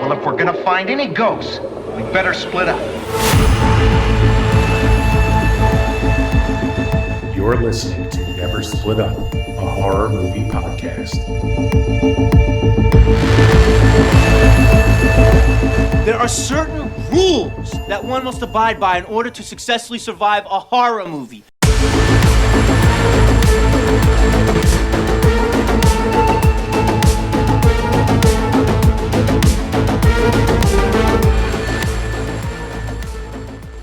Well, if we're gonna find any ghosts, we better split up. You're listening to Never Split Up, a horror movie podcast. There are certain rules that one must abide by in order to successfully survive a horror movie.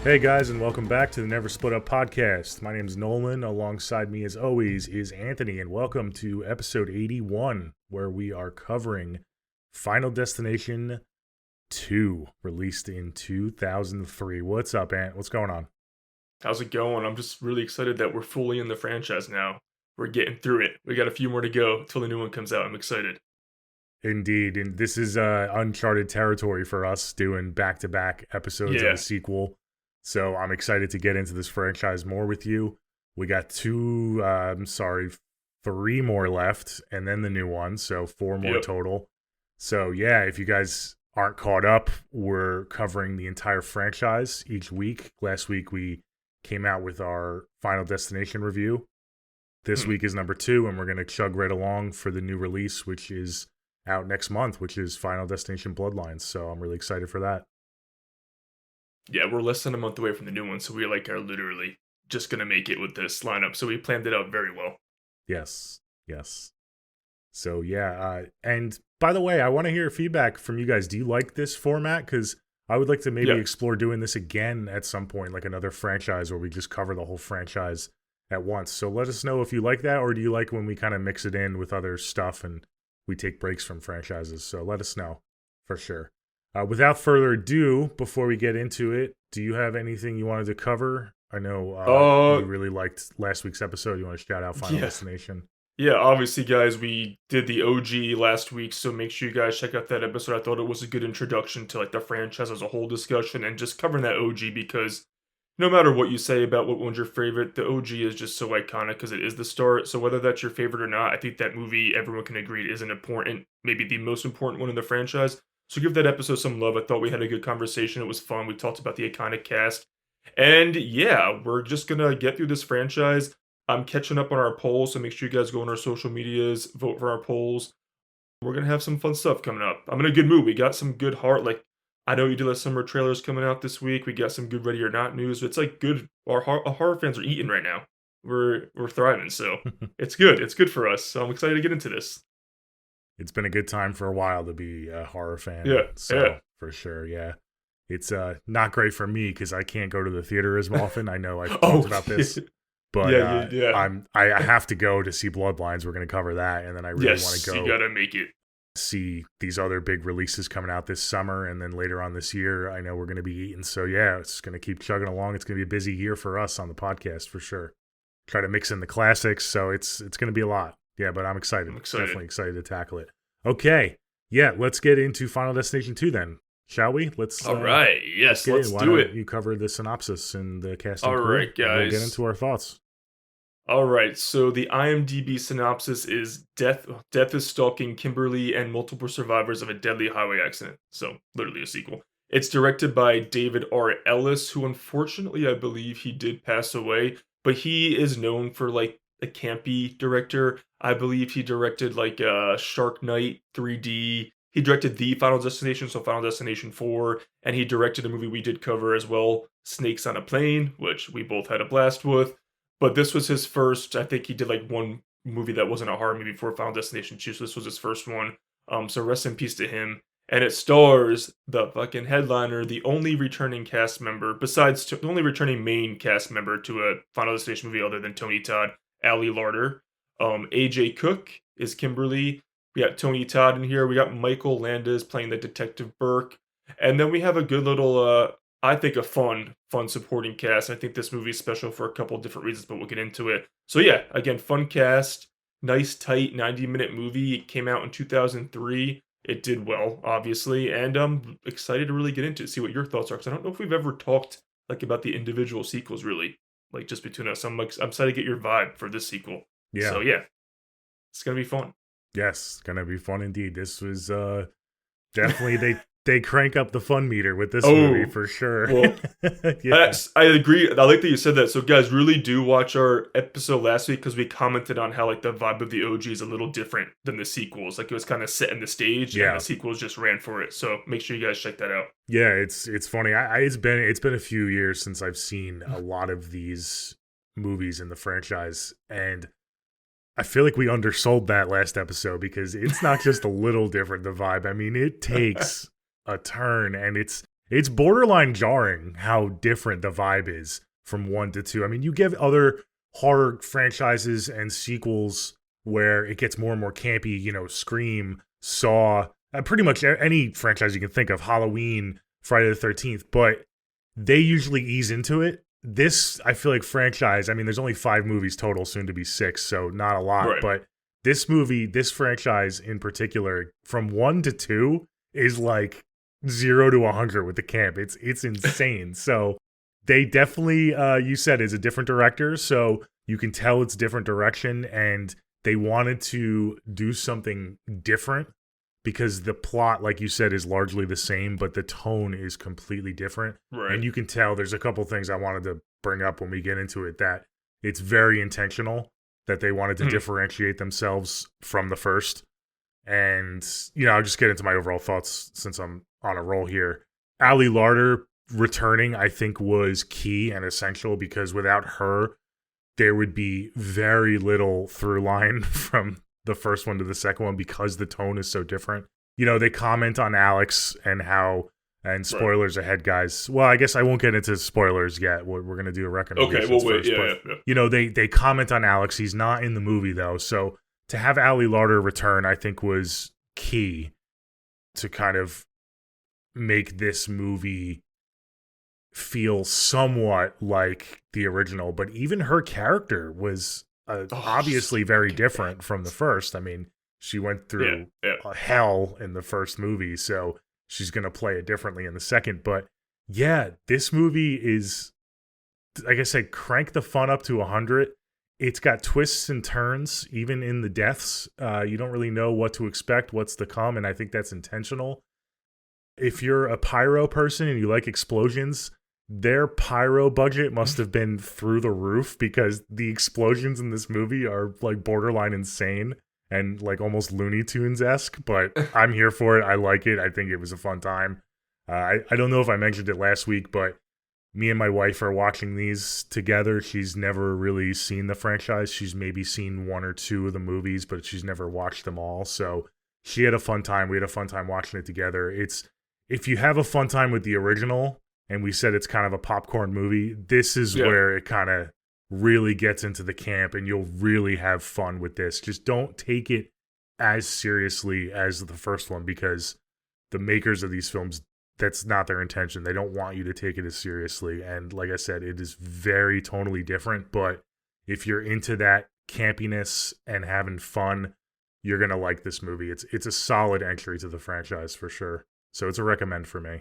Hey guys, and welcome back to the Never Split Up podcast. My name is Nolan. Alongside me, as always, is Anthony, and welcome to episode 81, where we are covering Final Destination 2, released in 2003. What's up, Ant? What's going on? How's it going? I'm just really excited that we're fully in the franchise now. We're getting through it. We got a few more to go till the new one comes out. I'm excited. Indeed, and this is uncharted territory for us, doing back-to-back episodes of the sequel. So I'm excited to get into this franchise more with you. We got three more left, and then the new one, so four more total. So yeah, if you guys aren't caught up, we're covering the entire franchise each week. Last week we came out with our Final Destination review. This week is number 2, and we're going to chug right along for the new release, which is out next month, which is Final Destination Bloodlines. So I'm really excited for that. Yeah, we're less than a month away from the new one, so we are literally just going to make it with this lineup. So we planned it out very well. Yes. So yeah, and by the way, I want to hear feedback from you guys. Do you like this format? Because I would like to maybe explore doing this again at some point, like another franchise where we just cover the whole franchise at once. So let us know if you like that, or do you like when we kind of mix it in with other stuff and we take breaks from franchises? So let us know for sure. Without further ado, before we get into it, do you have anything you wanted to cover? I know you really liked last week's episode. You want to shout out Final Destination? Yeah, obviously, guys, we did the OG last week, so make sure you guys check out that episode. I thought it was a good introduction to like the franchise as a whole discussion and just covering that OG because no matter what you say about what one's your favorite, the OG is just so iconic because it is the start. So whether that's your favorite or not, I think that movie, everyone can agree, is an important, maybe the most important one in the franchise. So give that episode some love. I thought we had a good conversation. It was fun. We talked about the iconic cast. And yeah, we're just going to get through this franchise. I'm catching up on our polls, so make sure you guys go on our social medias, vote for our polls. We're going to have some fun stuff coming up. I'm in a good mood. We got some good heart. Like, I know you did have summer trailers coming out this week. We got some good Ready or Not news. It's like good. Our horror fans are eating right now. We're thriving, so it's good. It's good for us. So I'm excited to get into this. It's been a good time for a while to be a horror fan. For sure, yeah. It's not great for me because I can't go to the theater as often. I know I've talked about this, but I have to go to see Bloodlines. We're going to cover that, and then I really want to go. You gotta make it. See these other big releases coming out this summer, and then later on this year, I know we're going to be eating. So yeah, it's going to keep chugging along. It's going to be a busy year for us on the podcast for sure. Try to mix in the classics, so it's going to be a lot. Yeah, but I'm excited. Definitely excited to tackle it. Okay. Yeah, let's get into Final Destination 2 then. Shall we? All right. Yes, let's do it. You cover the synopsis and the casting. All right, guys. We'll get into our thoughts. All right. So the IMDb synopsis is death is stalking Kimberly and multiple survivors of a deadly highway accident. So literally a sequel. It's directed by David R. Ellis, who unfortunately I believe he did pass away, but he is known for like a campy director. I believe he directed like Shark Night 3D. He directed the Final Destination, so Final Destination 4, and he directed a movie we did cover as well, Snakes on a Plane, which we both had a blast with. But this was his first. I think he did like one movie that wasn't a horror movie before Final Destination 2, so this was his first one. So rest in peace to him. And it stars the fucking headliner, the only returning cast member, besides the only returning main cast member to a Final Destination movie other than Tony Todd, Ali Larter. AJ Cook is Kimberly. We got Tony Todd in here. We got Michael Landis playing the Detective Burke. And then we have a good little, I think a fun supporting cast. I think this movie is special for a couple of different reasons, but we'll get into it. So yeah, again, fun cast. Nice, tight 90-minute movie. It came out in 2003. It did well, obviously. And I'm excited to really get into it, see what your thoughts are. Because I don't know if we've ever talked like about the individual sequels, really. Like, just between us. I'm excited to get your vibe for this sequel. Yeah. So yeah, it's going to be fun. Yes, it's going to be fun indeed. This was definitely, they crank up the fun meter with this Oh, movie for sure. Well, Yeah. I agree. I like that you said that. So, guys, really do watch our episode last week because we commented on how like the vibe of the OG is a little different than the sequels. Like it was kind of set in the stage, Yeah. and the sequels just ran for it. So make sure you guys check that out. Yeah, it's funny. It's been a few years since I've seen a lot of these movies in the franchise, and I feel like we undersold that last episode because it's not just a little different, the vibe. I mean, it takes a turn, and it's borderline jarring how different the vibe is from 1 to 2. I mean, you give other horror franchises and sequels where it gets more and more campy, you know, Scream, Saw, pretty much any franchise you can think of, Halloween, Friday the 13th, but they usually ease into it. This, I feel like franchise, I mean, there's only 5 movies total, soon to be 6, so not a lot, Right. but this franchise in particular, from 1 to 2 is like 0 to 100 with the camp. It's insane. So they definitely, you said, is a different director, so you can tell it's different direction, and they wanted to do something different because the plot, like you said, is largely the same, but the tone is completely different. Right. And you can tell there's a couple things I wanted to bring up when we get into it, that it's very intentional that they wanted to differentiate themselves from the first. And, you know, I'll just get into my overall thoughts since I'm on a roll here. Ali Larter returning, I think, was key and essential because without her, there would be very little through line from the first one to the second one because the tone is so different. You know, they comment on Alex and how, and spoilers ahead, guys. Well, I guess I won't get into spoilers yet. We're going to do a recommendation. Okay, we'll wait. First, Yeah, but, yeah. you know, they comment on Alex. He's not in the movie, though. So to have Ali Larter return, I think, was key to kind of make this movie feel somewhat like the original. But even her character was obviously very different from the first. I mean, she went through hell in the first movie, so she's going to play it differently in the second. But yeah, this movie is, like I said, crank the fun up to 100. It's got twists and turns, even in the deaths. You don't really know what to expect, what's to come, and I think that's intentional. If you're a pyro person and you like explosions, their pyro budget must have been through the roof because the explosions in this movie are like borderline insane and like almost Looney Tunes-esque, but I'm here for it. I like it. I think it was a fun time. I don't know if I mentioned it last week, but me and my wife are watching these together. She's never really seen the franchise. She's maybe seen 1 or 2 of the movies, but she's never watched them all. So she had a fun time. We had a fun time watching it together. If you have a fun time with the original, and we said it's kind of a popcorn movie, this is where it kind of really gets into the camp, and you'll really have fun with this. Just don't take it as seriously as the first one, because the makers of these films, that's not their intention. They don't want you to take it as seriously. And like I said, it is very tonally different, but if you're into that campiness and having fun, you're going to like this movie. It's a solid entry to the franchise for sure. So it's a recommend for me.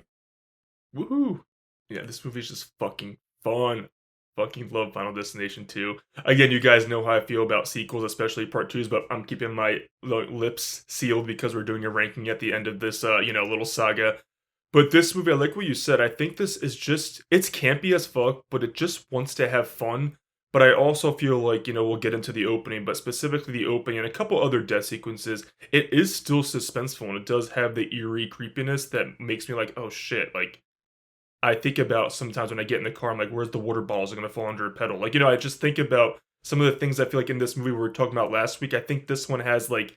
Woohoo! Yeah, this movie's just fucking fun. Fucking love Final Destination 2. Again, you guys know how I feel about sequels, especially part 2s, but I'm keeping my lips sealed because we're doing a ranking at the end of this, little saga. But this movie, I like what you said. I think this is just, it's campy as fuck, but it just wants to have fun. But I also feel like, we'll get into the opening, but specifically the opening and a couple other death sequences, it is still suspenseful, and it does have the eerie creepiness that makes me like, oh shit, like, I think about sometimes when I get in the car, I'm like, where's the water bottles are going to fall under a pedal? Like, I just think about some of the things I feel like in this movie we were talking about last week. I think this one has, like,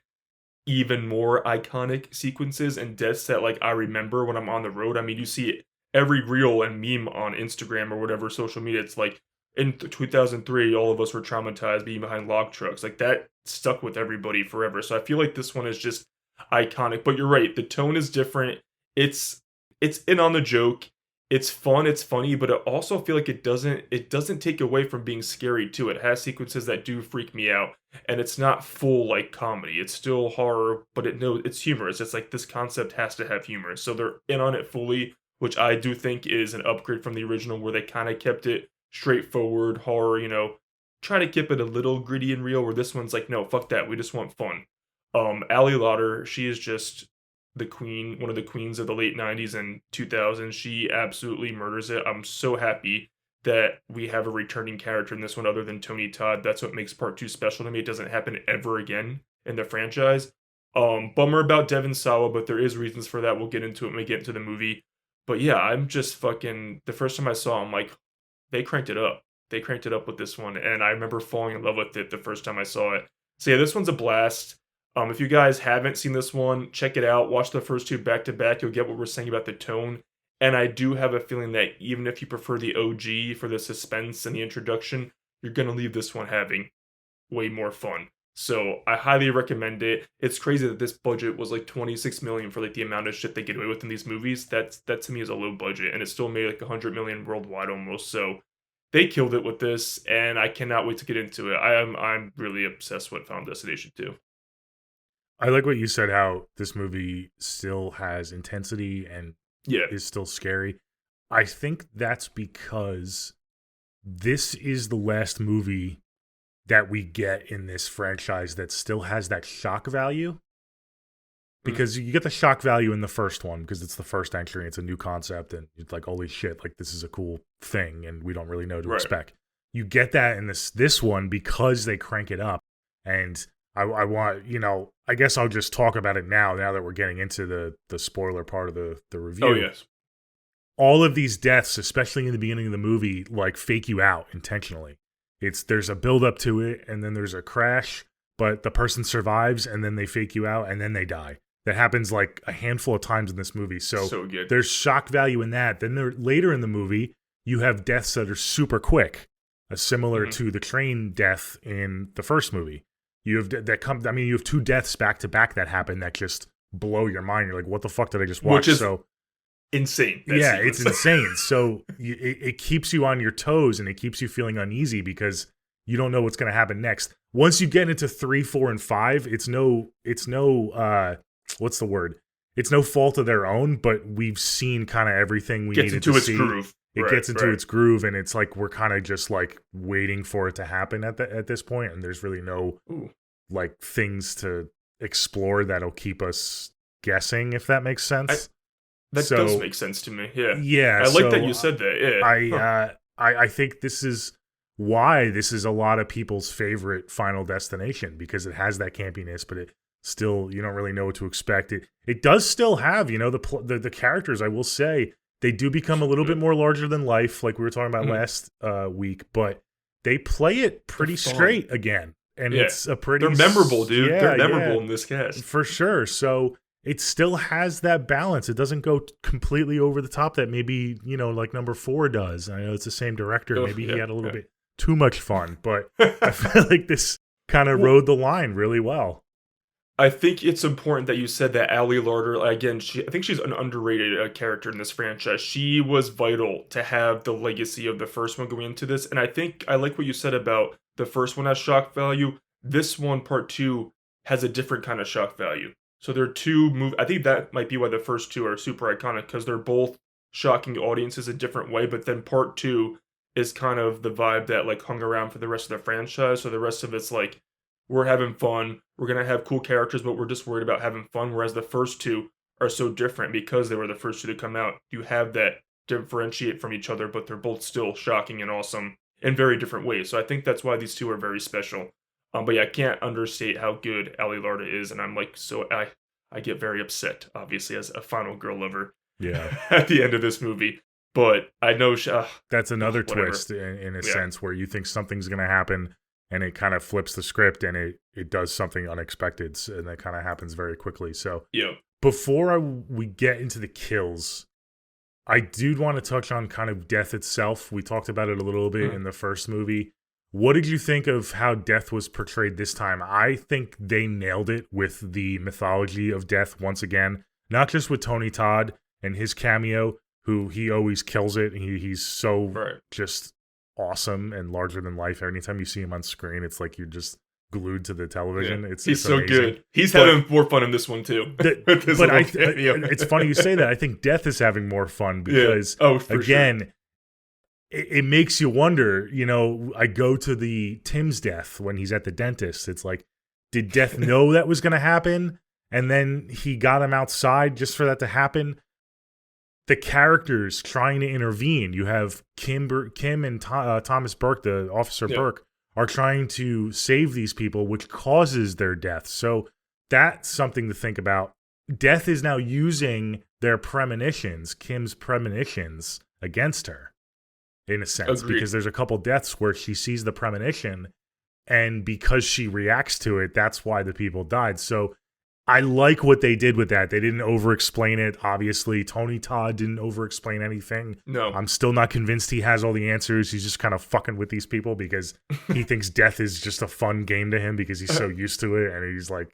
even more iconic sequences and deaths that, like, I remember when I'm on the road. I mean, you see every reel and meme on Instagram or whatever social media. It's like, in 2003, all of us were traumatized being behind log trucks. Like, that stuck with everybody forever. So I feel like this one is just iconic. But you're right, the tone is different. It's in on the joke. It's fun, it's funny, but I also feel like it doesn't take away from being scary too. It has sequences that do freak me out, and it's not full like comedy. It's still horror, but it's humorous. It's like this concept has to have humor. So they're in on it fully, which I do think is an upgrade from the original where they kind of kept it straightforward horror, try to keep it a little gritty and real, where this one's like, no, fuck that. We just want fun. Ali Lauder, she is just the queen, one of the queens of the late 90s and 2000s. She absolutely murders it. I'm so happy that we have a returning character in this one other than Tony Todd. That's what makes part 2 special to me. It doesn't happen ever again in the franchise. Bummer about Devon Sawa, but there is reasons for that. We'll get into it when we get into the movie. But yeah, I'm just fucking, the first time I saw him, like, they cranked it up. They cranked it up with this one, and I remember falling in love with it the first time I saw it. So yeah, this one's a blast. If you guys haven't seen this one, check it out. Watch the first 2 back to back. You'll get what we're saying about the tone. And I do have a feeling that even if you prefer the OG for the suspense and the introduction, you're going to leave this one having way more fun. So I highly recommend it. It's crazy that this budget was like $26 million for like the amount of shit they get away with in these movies. That to me is a low budget, and it still made like $100 million worldwide almost. So they killed it with this, and I cannot wait to get into it. I'm really obsessed with Final Destination 2. I like what you said, how this movie still has intensity and is still scary. I think that's because this is the last movie that we get in this franchise that still has that shock value. Because you get the shock value in the first one because it's the first entry, it's a new concept, and it's like, holy shit, like this is a cool thing and we don't really know what to expect. You get that in this one because they crank it up. And I want, I guess I'll just talk about it now that we're getting into the spoiler part of the review. Oh, yes. All of these deaths, especially in the beginning of the movie, like fake you out intentionally. There's a build up to it, and then there's a crash, but the person survives, and then they fake you out, and then they die. That happens like a handful of times in this movie. So good. There's shock value in that. Then later in the movie, you have deaths that are super quick, similar to the train death in the first movie. You have you have 2 deaths back to back that happen that just blow your mind. You're like, what the fuck did I just watch? Which is insane. It's insane. So it keeps you on your toes, and it keeps you feeling uneasy because you don't know what's going to happen next. Once you get into 3, 4, and 5, it's no what's the word? It's no fault of their own, but we've seen kind of everything we needed to see. Groove. It gets into its groove, and it's like we're kind of just like waiting for it to happen at this point, and there's really no like things to explore that'll keep us guessing, if that makes sense. That does make sense to me. Yeah. Yeah. I like that you said that. Yeah. I think this is why this is a lot of people's favorite Final Destination, because it has that campiness, but it still, you don't really know what to expect. It does still have, the characters, I will say, they do become a little bit more larger than life, like we were talking about last week, but they play it pretty straight again. And it's a pretty... They're memorable, dude. They're memorable in this cast. For sure. So it still has that balance. It doesn't go completely over the top that maybe, like number 4 does. I know it's the same director. Maybe he had a little bit too much fun, but I feel like this kind of rode the line really well. I think it's important that you said that Ali Larter, again, I think she's an underrated character in this franchise. She was vital to have the legacy of the first one going into this. And I think I like what you said about the first one has shock value. This one, part 2, has a different kind of shock value. So there are 2 movies. I think that might be why the first 2 are super iconic, because they're both shocking audiences a different way. But then part 2 is kind of the vibe that like hung around for the rest of the franchise. So the rest of it's like, we're having fun. We're going to have cool characters, but we're just worried about having fun. Whereas the first 2 are so different because they were the first 2 to come out. You have that differentiate from each other, but they're both still shocking and awesome in very different ways. So I think that's why these 2 are very special. But yeah, I can't understate how good Ali Larter is. And I'm like, I get very upset, obviously, as a final girl lover. Yeah. At the end of this movie. But I know that's another twist in a sense, where you think something's going to happen, and it kind of flips the script, and it does something unexpected, and that kind of happens very quickly. So before we get into the kills, I do want to touch on kind of death itself. We talked about it a little bit in the first movie. What did you think of how death was portrayed this time? I think they nailed it with the mythology of death once again, not just with Tony Todd and his cameo, who he always kills it. He's so just awesome and larger than life. Anytime you see him on screen, it's like you're just glued to the television. Yeah. He's so amazing. Good. He's having more fun in this one too. It's funny you say that. I think Death is having more fun because again, it makes you wonder. I go to the Tim's death when he's at the dentist. It's like, did Death know that was going to happen? and then he got him outside just for that to happen. The characters trying to intervene. You have Kim and Thomas Burke, the Officer Burke, are trying to save these people, which causes their death. So that's something to think about. Death is now using their premonitions, Kim's premonitions, against her, in a sense. Agreed. Because there's a couple deaths where she sees the premonition, and because she reacts to it, that's why the people died. So I like what they did with that. They didn't over-explain it, obviously. Tony Todd didn't over-explain anything. No. I'm still not convinced he has all the answers. He's just kind of fucking with these people because he thinks death is just a fun game to him because he's so used to it, and he's like,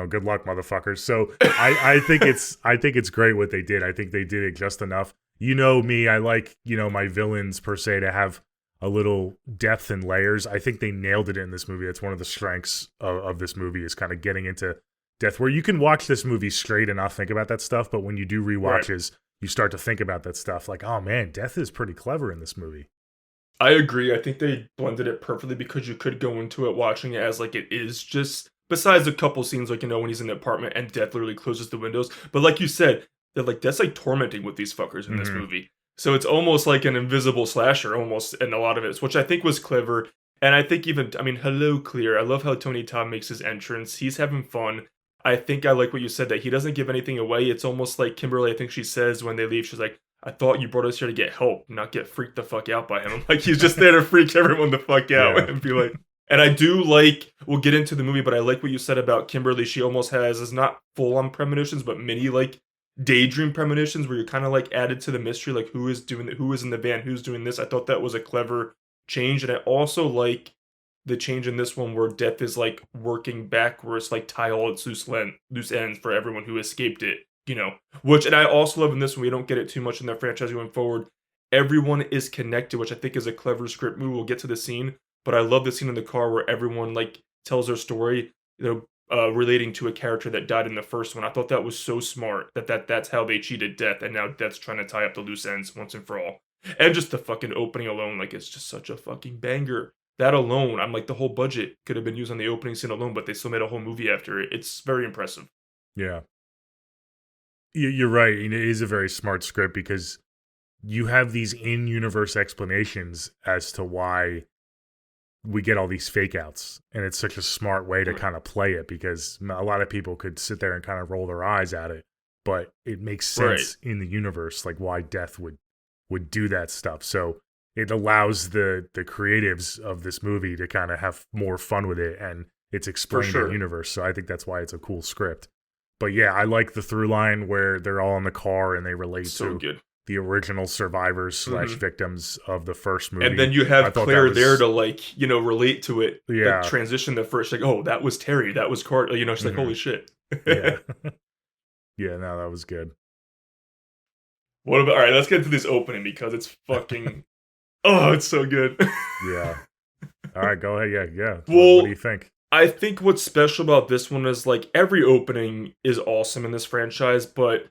good luck, motherfuckers. So I think it's great what they did. I think they did it just enough. You know me, I like, my villains per se to have a little depth and layers. I think they nailed it in this movie. That's one of the strengths of this movie, is kind of getting into death, where you can watch this movie straight and not think about that stuff, but when you do rewatches, you start to think about that stuff. Like, oh man, death is pretty clever in this movie. I agree. I think they blended it perfectly because you could go into it watching it as like it is just, besides a couple scenes like, when he's in the apartment and death literally closes the windows. But like you said, that's like tormenting with these fuckers in this movie. So it's almost like an invisible slasher almost in a lot of it, which I think was clever. And I think hello, Clear. I love how Tony Todd makes his entrance. He's having fun. I think I like what you said, that he doesn't give anything away. It's almost like Kimberly, I think she says when they leave, she's like, I thought you brought us here to get help, not get freaked the fuck out by him. I'm like, he's just there to freak everyone the fuck out and be like, and I do like, we'll get into the movie, but I like what you said about Kimberly. She almost has, is not full on premonitions, but mini like daydream premonitions where you're kind of like added to the mystery, like who is doing it, who is in the van, who's doing this. I thought that was a clever change. And I also like the change in this one where death is like working backwards, like tie all its loose ends for everyone who escaped it, which, and I also love in this one, we don't get it too much in the franchise going forward. Everyone is connected, which I think is a clever script move. We'll get to the scene, but I love the scene in the car where everyone like tells their story, relating to a character that died in the first one. I thought that was so smart that's how they cheated death, and now death's trying to tie up the loose ends once and for all. And just the fucking opening alone, like it's just such a fucking banger. That alone, I'm like, the whole budget could have been used on the opening scene alone, but they still made a whole movie after it. It's very impressive. Yeah. You're right. It is a very smart script because you have these in-universe explanations as to why we get all these fake outs. And it's such a smart way to kind of play it because a lot of people could sit there and kind of roll their eyes at it. But it makes sense in the universe, like why death would do that stuff. So it allows the creatives of this movie to kind of have more fun with it, and it's explained in the universe. So I think that's why it's a cool script. But yeah, I like the through line where they're all in the car and they relate to the original survivors / victims of the first movie. And then you have Claire there to like, relate to it. Yeah. Like, transition the first, like, oh, that was Terry, that was Cart. She's like, holy shit. Yeah. Yeah, no, that was good. What about, all right, let's get into this opening because it's fucking... Oh, it's so good. Yeah. All right, go ahead. Yeah. Well, what do you think? I think what's special about this one is like every opening is awesome in this franchise, but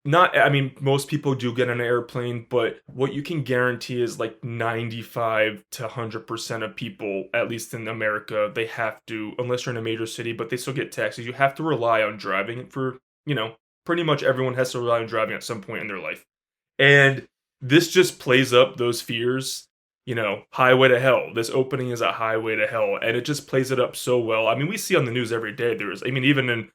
most people do get on an airplane, but what you can guarantee is like 95 to 100% of people, at least in America, they have to, unless you're in a major city, but they still get taxis. You have to rely on driving for, pretty much everyone has to rely on driving at some point in their life. And this just plays up those fears, highway to hell. This opening is a highway to hell, and it just plays it up so well. I mean, we see on the news every day, even in,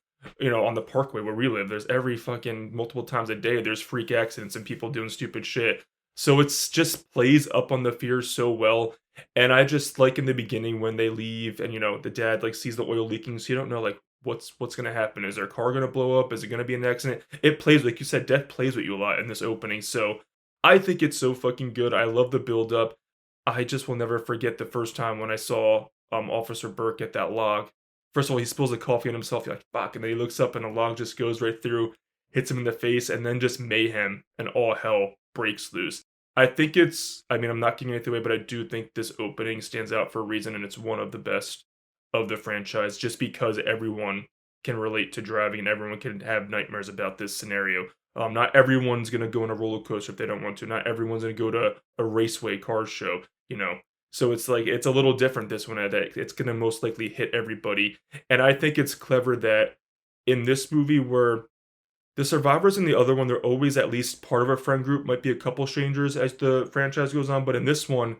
on the parkway where we live, there's every fucking multiple times a day, there's freak accidents and people doing stupid shit. So it's just plays up on the fears so well. And I just like in the beginning when they leave and, the dad like sees the oil leaking, so you don't know like what's going to happen. Is their car going to blow up? Is it going to be an accident? It plays, like you said, death plays with you a lot in this opening. So I think it's so fucking good. I love the build up. I just will never forget the first time when I saw Officer Burke at that log. First of all, he spills the coffee on himself. You're like, fuck. And then he looks up and the log just goes right through, hits him in the face, and then just mayhem and all hell breaks loose. I think I'm not giving anything away, but I do think this opening stands out for a reason, and it's one of the best of the franchise just because everyone can relate to driving and everyone can have nightmares about this scenario. Not everyone's going to go on a roller coaster if they don't want to. Not everyone's going to go to a raceway car show, So it's like, it's a little different this one. It's going to most likely hit everybody. And I think it's clever that in this movie where the survivors in the other one, they're always at least part of a friend group, might be a couple strangers as the franchise goes on, but in this one,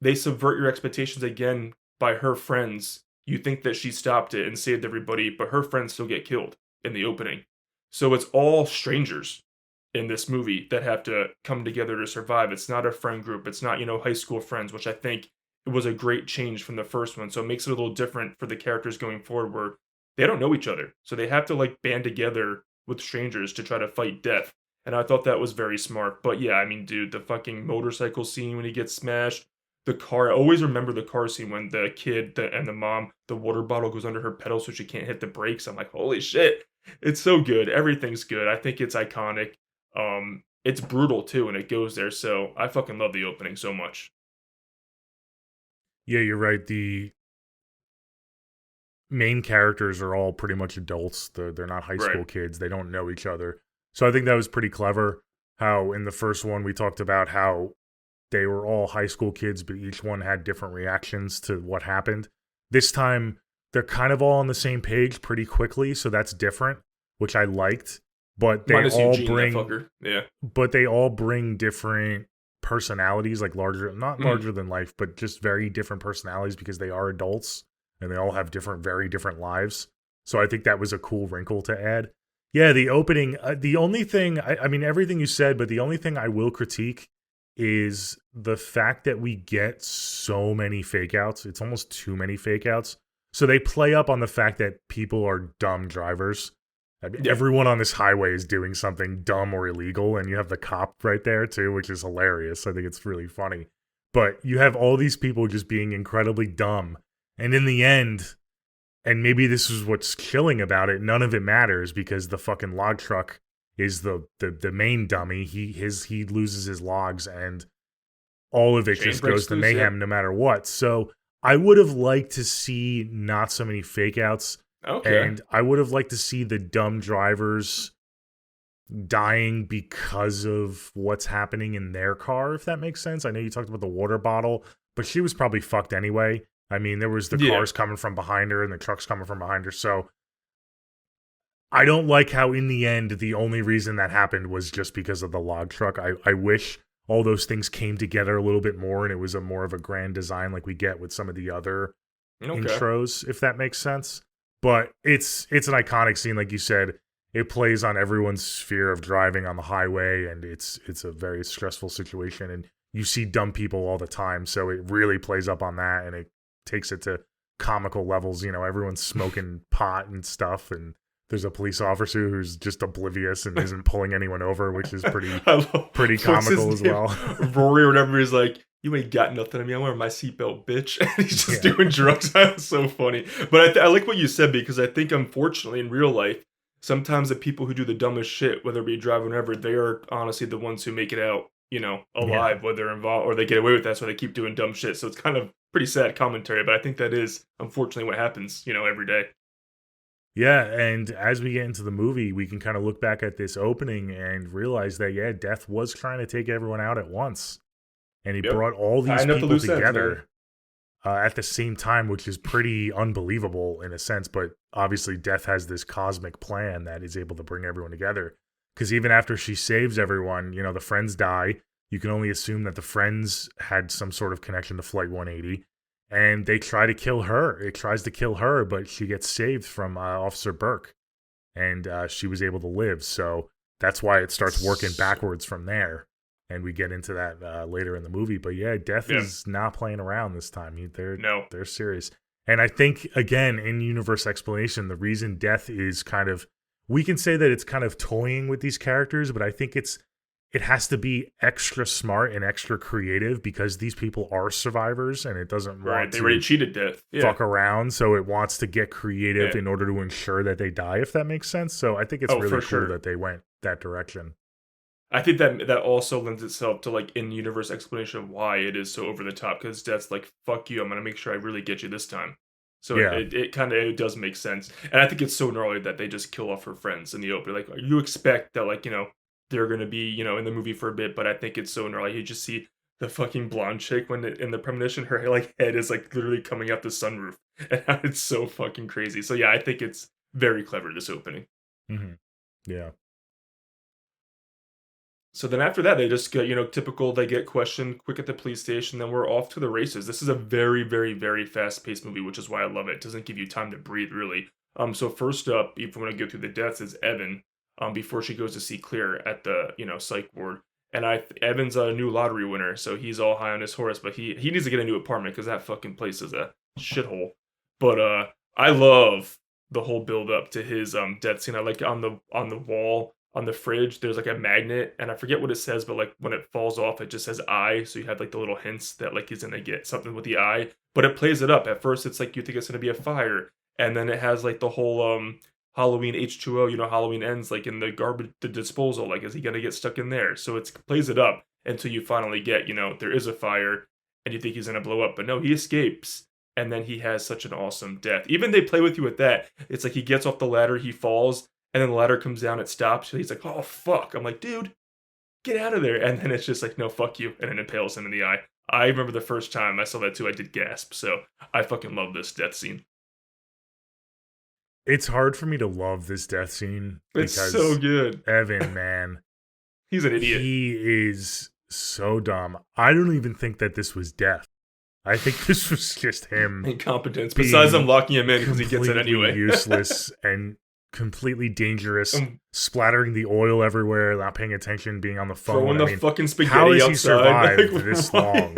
they subvert your expectations again by her friends. You think that she stopped it and saved everybody, but her friends still get killed in the opening. So it's all strangers in this movie that have to come together to survive. It's not a friend group. It's not, high school friends, which I think it was a great change from the first one. So it makes it a little different for the characters going forward where they don't know each other. So they have to like band together with strangers to try to fight death. And I thought that was very smart. But yeah, I mean, dude, the fucking motorcycle scene when he gets smashed, the car, I always remember the car scene when the kid and the mom, the water bottle goes under her pedal so she can't hit the brakes. I'm like, holy shit. It's so good. Everything's good. I think it's iconic. It's brutal too, and it goes there. So I fucking love the opening so much. Yeah, you're right. The main characters are all pretty much adults. They're not high school kids. They don't know each other. So I think that was pretty clever. How in the first one we talked about how they were all high school kids, but each one had different reactions to what happened. This time, they're kind of all on the same page pretty quickly, so that's different, which I liked. But they Minus all Eugene, bring, that fucker. Yeah. But they all bring different personalities, like not larger than life, but just very different personalities because they are adults and they all have very different lives. So I think that was a cool wrinkle to add. Yeah, the opening. The only thing, I mean, everything you said, but the only thing I will critique is the fact that we get so many fake outs. It's almost too many fake outs. So they play up on the fact that people are dumb drivers. I mean, everyone on this highway is doing something dumb or illegal, and you have the cop right there too, which is hilarious. I think it's really funny. But you have all these people just being incredibly dumb. And in the end, and maybe this is what's chilling about it, none of it matters because the fucking log truck is the main dummy. He loses his logs and all of it just goes to mayhem no matter what. So I would have liked to see not so many fake outs. Okay. And I would have liked to see the dumb drivers dying because of what's happening in their car, if that makes sense. I know you talked about the water bottle, but she was probably fucked anyway. I mean, there was the cars coming from behind her and the trucks coming from behind her. So I don't like how in the end, the only reason that happened was just because of the log truck. I wish all those things came together a little bit more and it was a more of a grand design like we get with some of the other intros, if that makes sense. But it's an iconic scene, like you said. It plays on everyone's fear of driving on the highway, and it's a very stressful situation. And you see dumb people all the time, so it really plays up on that, and it takes it to comical levels. Everyone's smoking pot and stuff, and there's a police officer who's just oblivious and isn't pulling anyone over, which is pretty comical as well. Rory or whatever is like, you ain't got nothing on me. I'm wearing my seatbelt, bitch. And he's just doing drugs. That's so funny. But I like what you said because I think, unfortunately, in real life, sometimes the people who do the dumbest shit, whether it be driving or whatever, they are honestly the ones who make it out, alive, whether they're involved or they get away with that. So they keep doing dumb shit. So it's kind of pretty sad commentary. But I think that is, unfortunately, what happens, every day. Yeah, and as we get into the movie, we can kind of look back at this opening and realize that, Death was trying to take everyone out at once. And he brought all these people together at the same time, which is pretty unbelievable in a sense. But obviously, Death has this cosmic plan that is able to bring everyone together. Because even after she saves everyone, the friends die. You can only assume that the friends had some sort of connection to Flight 180. And they try to kill her. It tries to kill her, but she gets saved from Officer Burke. And she was able to live. So that's why it starts working backwards from there. And we get into that later in the movie. But Death is not playing around this time. They're serious. And I think, again, in universe explanation, the reason Death is kind of, we can say that it's kind of toying with these characters, but I think it has to be extra smart and extra creative because these people are survivors and it doesn't want they already cheated Death. Fuck around. So it wants to get creative in order to ensure that they die, if that makes sense. So I think it's really cool that they went that direction. I think that also lends itself to like in-universe explanation of why it is so over the top because Death's like, fuck you, I'm going to make sure I really get you this time. So it kind of does make sense. And I think it's so gnarly that they just kill off her friends in the open. Like you expect that they're going to be, in the movie for a bit, but I think it's so gnarly. You just see the fucking blonde chick when in the premonition, her head is like literally coming out the sunroof. And it's so fucking crazy. So yeah, I think it's very clever, this opening. Mm-hmm. Yeah. So then after that, they just get, typical, they get questioned quick at the police station, then we're off to the races. This is a very, very, very fast-paced movie, which is why I love it. It doesn't give you time to breathe, really. So first up, if we're going to go through the deaths, is Evan, before she goes to see Claire at the, psych ward. And Evan's a new lottery winner, so he's all high on his horse, but he needs to get a new apartment, because that fucking place is a shithole. But I love the whole build-up to his death scene. I like on the wall, on the fridge, there's like a magnet, and I forget what it says, but like when it falls off, it just says eye, so you have like the little hints that like he's gonna get something with the eye, but it plays it up. At first it's like you think it's gonna be a fire, and then it has like the whole Halloween H2O, Halloween ends like in the garbage, the disposal, like is he gonna get stuck in there? So it plays it up until you finally get, there is a fire, and you think he's gonna blow up, but no, he escapes. And then he has such an awesome death. Even they play with you with that. It's like he gets off the ladder, he falls, and then the ladder comes down, it stops. So he's like, oh, fuck. I'm like, dude, get out of there. And then it's just like, no, fuck you. And it impales him in the eye. I remember the first time I saw that too, I did gasp. So I fucking love this death scene. It's hard for me to love this death scene. It's so good. Evan, man. He's an idiot. He is so dumb. I don't even think that this was death. I think this was just him. Incompetence. Besides them locking him in because he gets it anyway. Useless and completely dangerous. Splattering the oil everywhere, not paying attention, being on the phone. Throwing the fucking spaghetti how has outside. He survived like, this long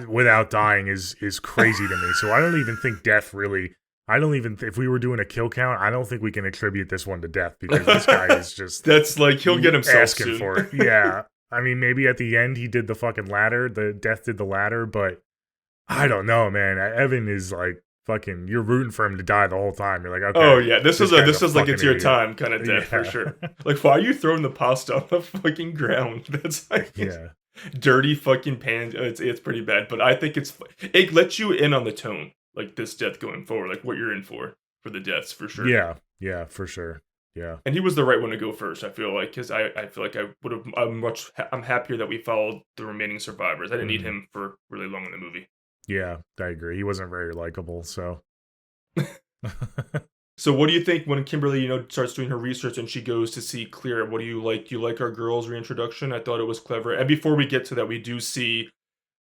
without dying is crazy to me. So I don't even think death really... if we were doing a kill count, I don't think we can attribute this one to death because this guy is just... That's like, he'll get himself asking soon. for it. Yeah. I mean, maybe at the end he did the fucking ladder. The death did the ladder, but I don't know, man. Evan is like fucking. You're rooting for him to die the whole time. You're like, okay. Oh yeah, this is like it's your idiot. time kind of death for sure. Like, why are you throwing the pasta on the fucking ground? That's like dirty fucking pan. It's pretty bad, but I think it lets you in on the tone, like this death going forward, like what you're in for the deaths for sure. Yeah, for sure. Yeah. And he was the right one to go first, I feel like, because I feel like I would have, I'm happier that we followed the remaining survivors. I didn't need him for really long in the movie. Yeah, I agree. He wasn't very likable, so. So what do you think when Kimberly, starts doing her research and she goes to see Claire? What do you like? Do you like our girl's reintroduction? I thought it was clever. And before we get to that, we do see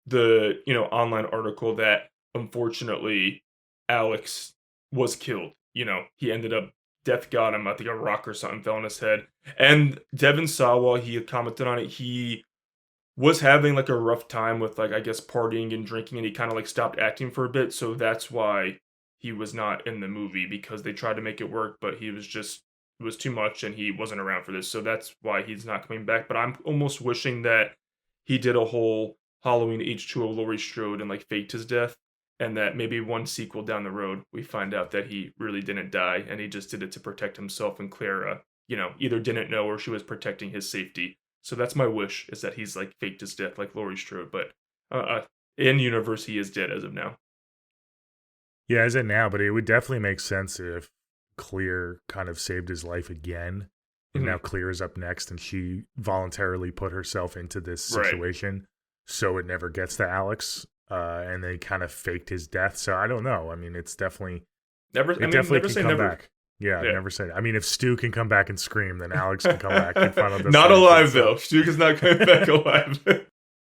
the, online article that, unfortunately, Alex was killed. He ended up, death got him. I think a rock or something fell on his head. And Devin Sawa, he had commented on it. He was having like a rough time with like, I guess, partying and drinking, and he kind of like stopped acting for a bit. So that's why he was not in the movie, because they tried to make it work, but it was too much and he wasn't around for this. So that's why he's not coming back. But I'm almost wishing that he did a whole Halloween H2O Laurie Strode and like faked his death. And that maybe one sequel down the road, we find out that he really didn't die and he just did it to protect himself, and Clara, either didn't know or she was protecting his safety. So that's my wish, is that he's like faked his death like Laurie Strode. But in universe, he is dead as of now. Yeah, as of now, but it would definitely make sense if Clear kind of saved his life again. And now Clear is up next and she voluntarily put herself into this situation so it never gets to Alex. And they kind of faked his death. So I don't know. I mean, it's definitely... Never say never. Back. Yeah, never say that. I mean, if Stu can come back and scream, then Alex can come back and final Not alive, though. Stu is not coming back alive.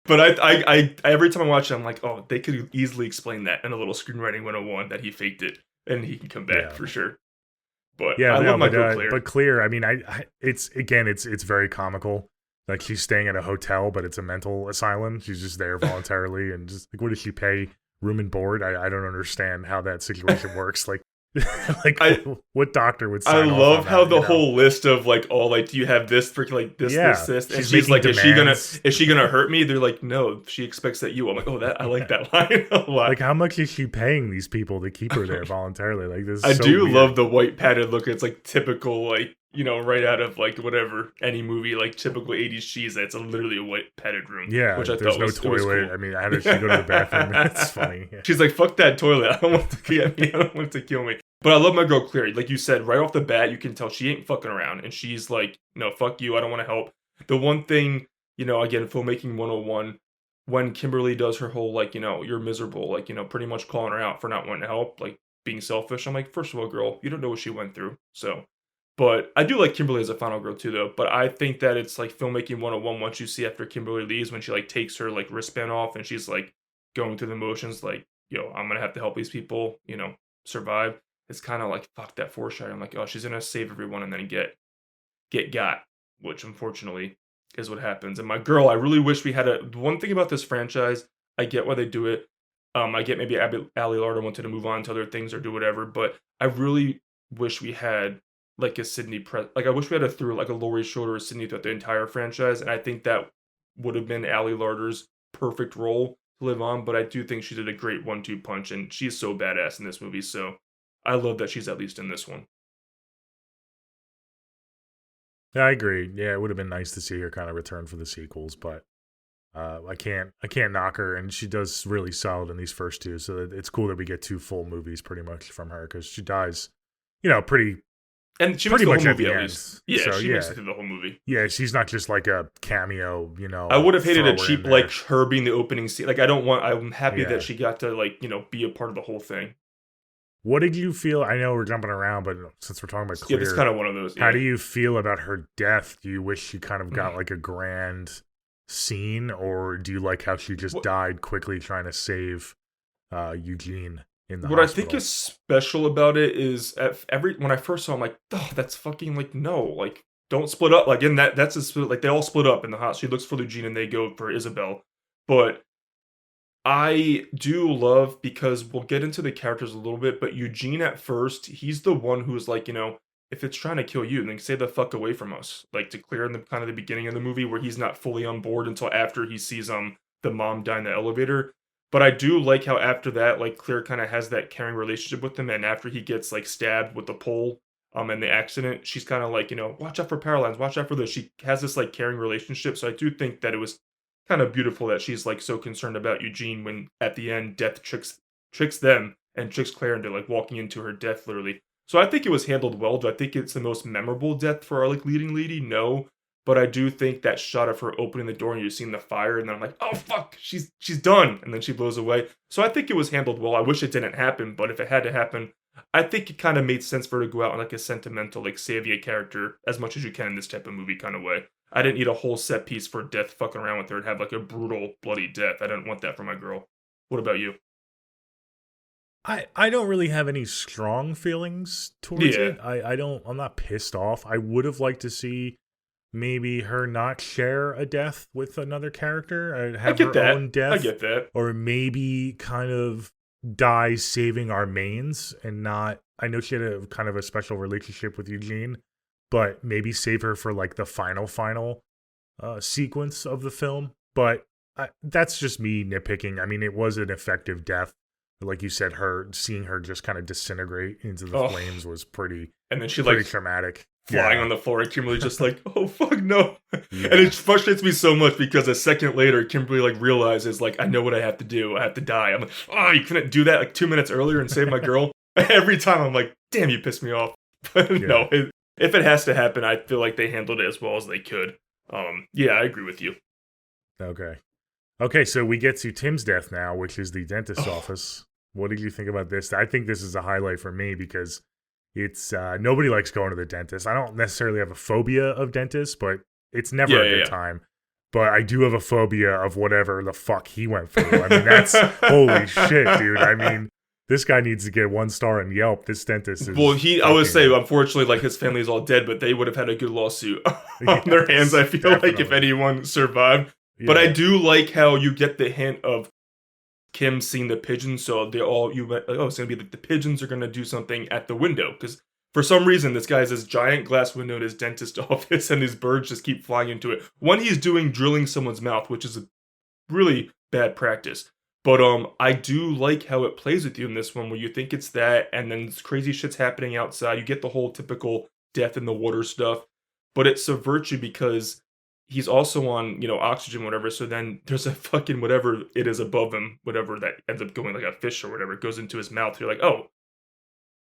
But I every time I watch it, I'm like, oh, they could easily explain that in a little screenwriting 101 that he faked it and he can come back for sure. But yeah, I love my girl Clear. But Clear, I mean, it's very comical. Like, she's staying at a hotel, but it's a mental asylum. She's just there voluntarily, and just like, what does she pay? Room and board? I don't understand how that situation works. Like, what doctor would sign off I love on how that, whole list of like, all like, do you have this for like this, this, and she's like, demands. is she gonna hurt me? They're like, no, she expects that you. I'm like, oh, I like that line a lot. Like, how much is she paying these people to keep her there voluntarily? Like, this. I do love the white padded look. It's like typical, like, right out of like whatever, any movie, like typical 80s cheese. It's literally a white padded room. Yeah, which I there's thought no was toilet. Cool. I mean, how did she go to the bathroom? That's funny. Yeah. She's like, fuck that toilet. I don't want it to get me. I don't want it to kill me. But I love my girl Claire. Like you said, right off the bat, you can tell she ain't fucking around. And she's like, no, fuck you. I don't want to help. The one thing, again, filmmaking 101, when Kimberly does her whole, like, you're miserable, like, pretty much calling her out for not wanting to help. Like, being selfish. I'm like, first of all, girl, you don't know what she went through. So, but I do like Kimberly as a final girl too, though. But I think that it's like filmmaking 101 once you see after Kimberly leaves when she like takes her like wristband off and she's like going through the motions, like, yo, I'm gonna have to help these people, survive. It's kind of like fuck that foreshadowing. I'm like, oh, she's gonna save everyone and then get got, which unfortunately is what happens. And my girl, I really wish we had one thing about this franchise. I get why they do it. I get maybe Ali Larter wanted to move on to other things or do whatever, but I really wish we had like a I wish we had like a Laurie Schroeder or Sydney throughout the entire franchise, and I think that would have been Ali Larter's perfect role to live on. But I do think she did a great 1-2 punch, and she's so badass in this movie. So I love that she's at least in this one. Yeah, I agree. Yeah, it would have been nice to see her kind of return for the sequels, but I can't knock her, and she does really solid in these first two. So it's cool that we get 2 full movies pretty much from her because she dies, pretty. And she makes the whole movie at least. Yeah, so, she makes it through the whole movie. Yeah, she's not just like a cameo, I would have hated a cheap like her being the opening scene. Like I'm happy that she got to like be a part of the whole thing. What did you feel? I know we're jumping around, but since we're talking about Clear, it's kind of one of those. Yeah. How do you feel about her death? Do you wish she kind of got like a grand scene, or do you like how she just died quickly trying to save Eugene in the hospital? What I think is special about it is when I first saw him, like, oh, that's fucking like no, like don't split up. Like in that's a split. Like they all split up in the hospital. She looks for Eugene and they go for Isabel, but I do love, because we'll get into the characters a little bit, but Eugene at first, he's the one who's like, if it's trying to kill you, then stay the fuck away from us. Like to Claire in the kind of the beginning of the movie where he's not fully on board until after he sees the mom die in the elevator. But I do like how after that, like Claire kind of has that caring relationship with him, and after he gets like stabbed with the pole in the accident, she's kind of like, watch out for power lines, watch out for this. She has this like caring relationship. So I do think that it was kind of beautiful that she's like so concerned about Eugene when at the end death tricks them and tricks Claire into like walking into her death literally. So I think it was handled well. Do I think it's the most memorable death for our like leading lady? No, but I do think that shot of her opening the door and you're seeing the fire, and then I'm like, oh fuck, she's done, and then she blows away. So I think it was handled well. I wish it didn't happen, but if it had to happen, I think it kind of made sense for her to go out on like a sentimental like savior character as much as you can in this type of movie kind of way. I didn't need a whole set piece for death fucking around with her and have like a brutal, bloody death. I didn't want that for my girl. What about you? I don't really have any strong feelings towards it. I'm not pissed off. I would have liked to see maybe her not share a death with another character. Have her own death. I get that. Or maybe kind of die saving our mains and not. I know she had a kind of a special relationship with Eugene, but maybe save her for like the final sequence of the film. But that's just me nitpicking. I mean, it was an effective death. Like you said, seeing her just kind of disintegrate into the flames was pretty. And then she pretty traumatic, flying on the floor, and Kimberly just like, oh fuck no. Yeah. And it frustrates me so much because a second later, Kimberly like realizes like, I know what I have to do. I have to die. I'm like, oh, you couldn't do that like 2 minutes earlier and save my girl. Every time I'm like, damn, you pissed me off. But no, if it has to happen, I feel like they handled it as well as they could. Yeah, I agree with you. Okay, so we get to Tim's death now, which is the dentist's office. What did you think about this? I think this is a highlight for me because it's nobody likes going to the dentist. I don't necessarily have a phobia of dentists, but it's never a good time. But I do have a phobia of whatever the fuck he went through. I mean, that's holy shit, dude. I mean, this guy needs to get 1 star in Yelp. This dentist is... Well, I would say, unfortunately, like, his family is all dead, but they would have had a good lawsuit on their hands, I feel like, if anyone survived. Yeah. But I do like how you get the hint of Kim seeing the pigeons, so it's going to be like the pigeons are going to do something at the window. Because for some reason, this guy has this giant glass window in his dentist office, and these birds just keep flying into it. One, he's drilling someone's mouth, which is a really bad practice. But I do like how it plays with you in this one, where you think it's that, and then crazy shit's happening outside. You get the whole typical death in the water stuff, but it subverts you because he's also on, oxygen, whatever. So then there's a fucking whatever it is above him, whatever that ends up going like a fish or whatever, it goes into his mouth. You're like, oh,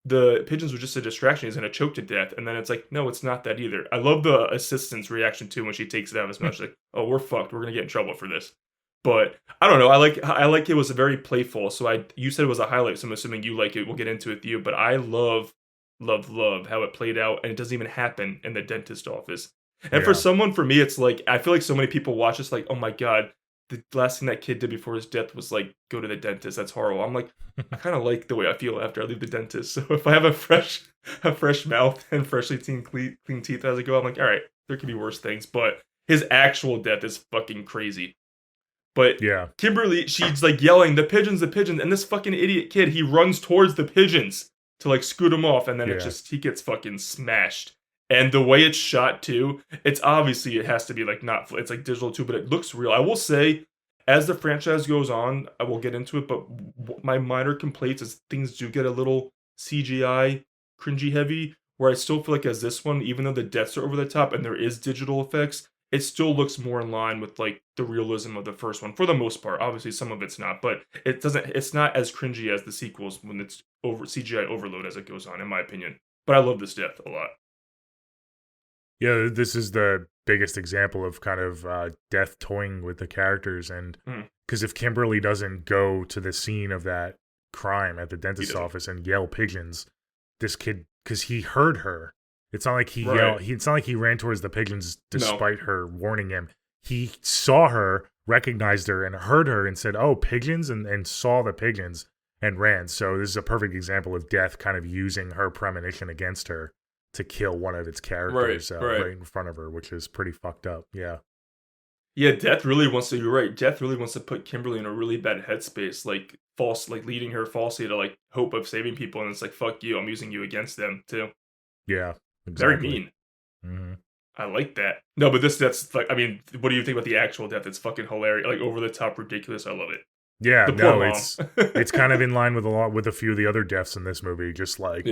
the pigeons were just a distraction. He's gonna choke to death. And then it's like, no, it's not that either. I love the assistant's reaction too when she takes it out of his mouth. She's like, oh, we're fucked. We're gonna get in trouble for this. But I don't know. I like it was very playful. So you said it was a highlight, so I'm assuming you like it. We'll get into it with you. But I love how it played out, and it doesn't even happen in the dentist office. And for me, it's like I feel like so many people watch this like, oh my god, the last thing that kid did before his death was like go to the dentist. That's horrible. I'm like, I kind of like the way I feel after I leave the dentist. So if I have a fresh mouth and freshly clean teeth as I go, I'm like, all right, there could be worse things. But his actual death is fucking crazy. But yeah, Kimberly, she's like yelling, the pigeons, and this fucking idiot kid, he runs towards the pigeons to like scoot him off, and then he gets fucking smashed. And the way it's shot too, it's obviously it has to be like it's like digital too, but it looks real. I will say, as the franchise goes on, I will get into it, but my minor complaints is things do get a little CGI cringy heavy, where I still feel like as this one, even though the deaths are over the top and there is digital effects, it still looks more in line with like the realism of the first one for the most part. Obviously some of it's not, but it's not as cringy as the sequels when it's over CGI overload as it goes on, in my opinion. But I love this death a lot. Yeah, this is the biggest example of kind of death toying with the characters. And because if Kimberly doesn't go to the scene of that crime at the dentist's office and yell pigeons, this kid, because he heard her, it's not like he yelled. It's not like he ran towards the pigeons despite her warning him. He saw her, recognized her, and heard her and said, "Oh, pigeons," and saw the pigeons and ran. So this is a perfect example of death kind of using her premonition against her to kill one of its characters right in front of her, which is pretty fucked up. Yeah. Yeah, Death really wants to. You're right. Death really wants to put Kimberly in a really bad headspace, like leading her falsely to like hope of saving people, and it's like, fuck you, I'm using you against them too. Yeah, exactly. Very mean. Mm-hmm. I like that. No, but that's like, I mean, what do you think about the actual death? It's fucking hilarious, like over the top, ridiculous. I love it. Yeah, it's kind of in line with a few of the other deaths in this movie. Just like,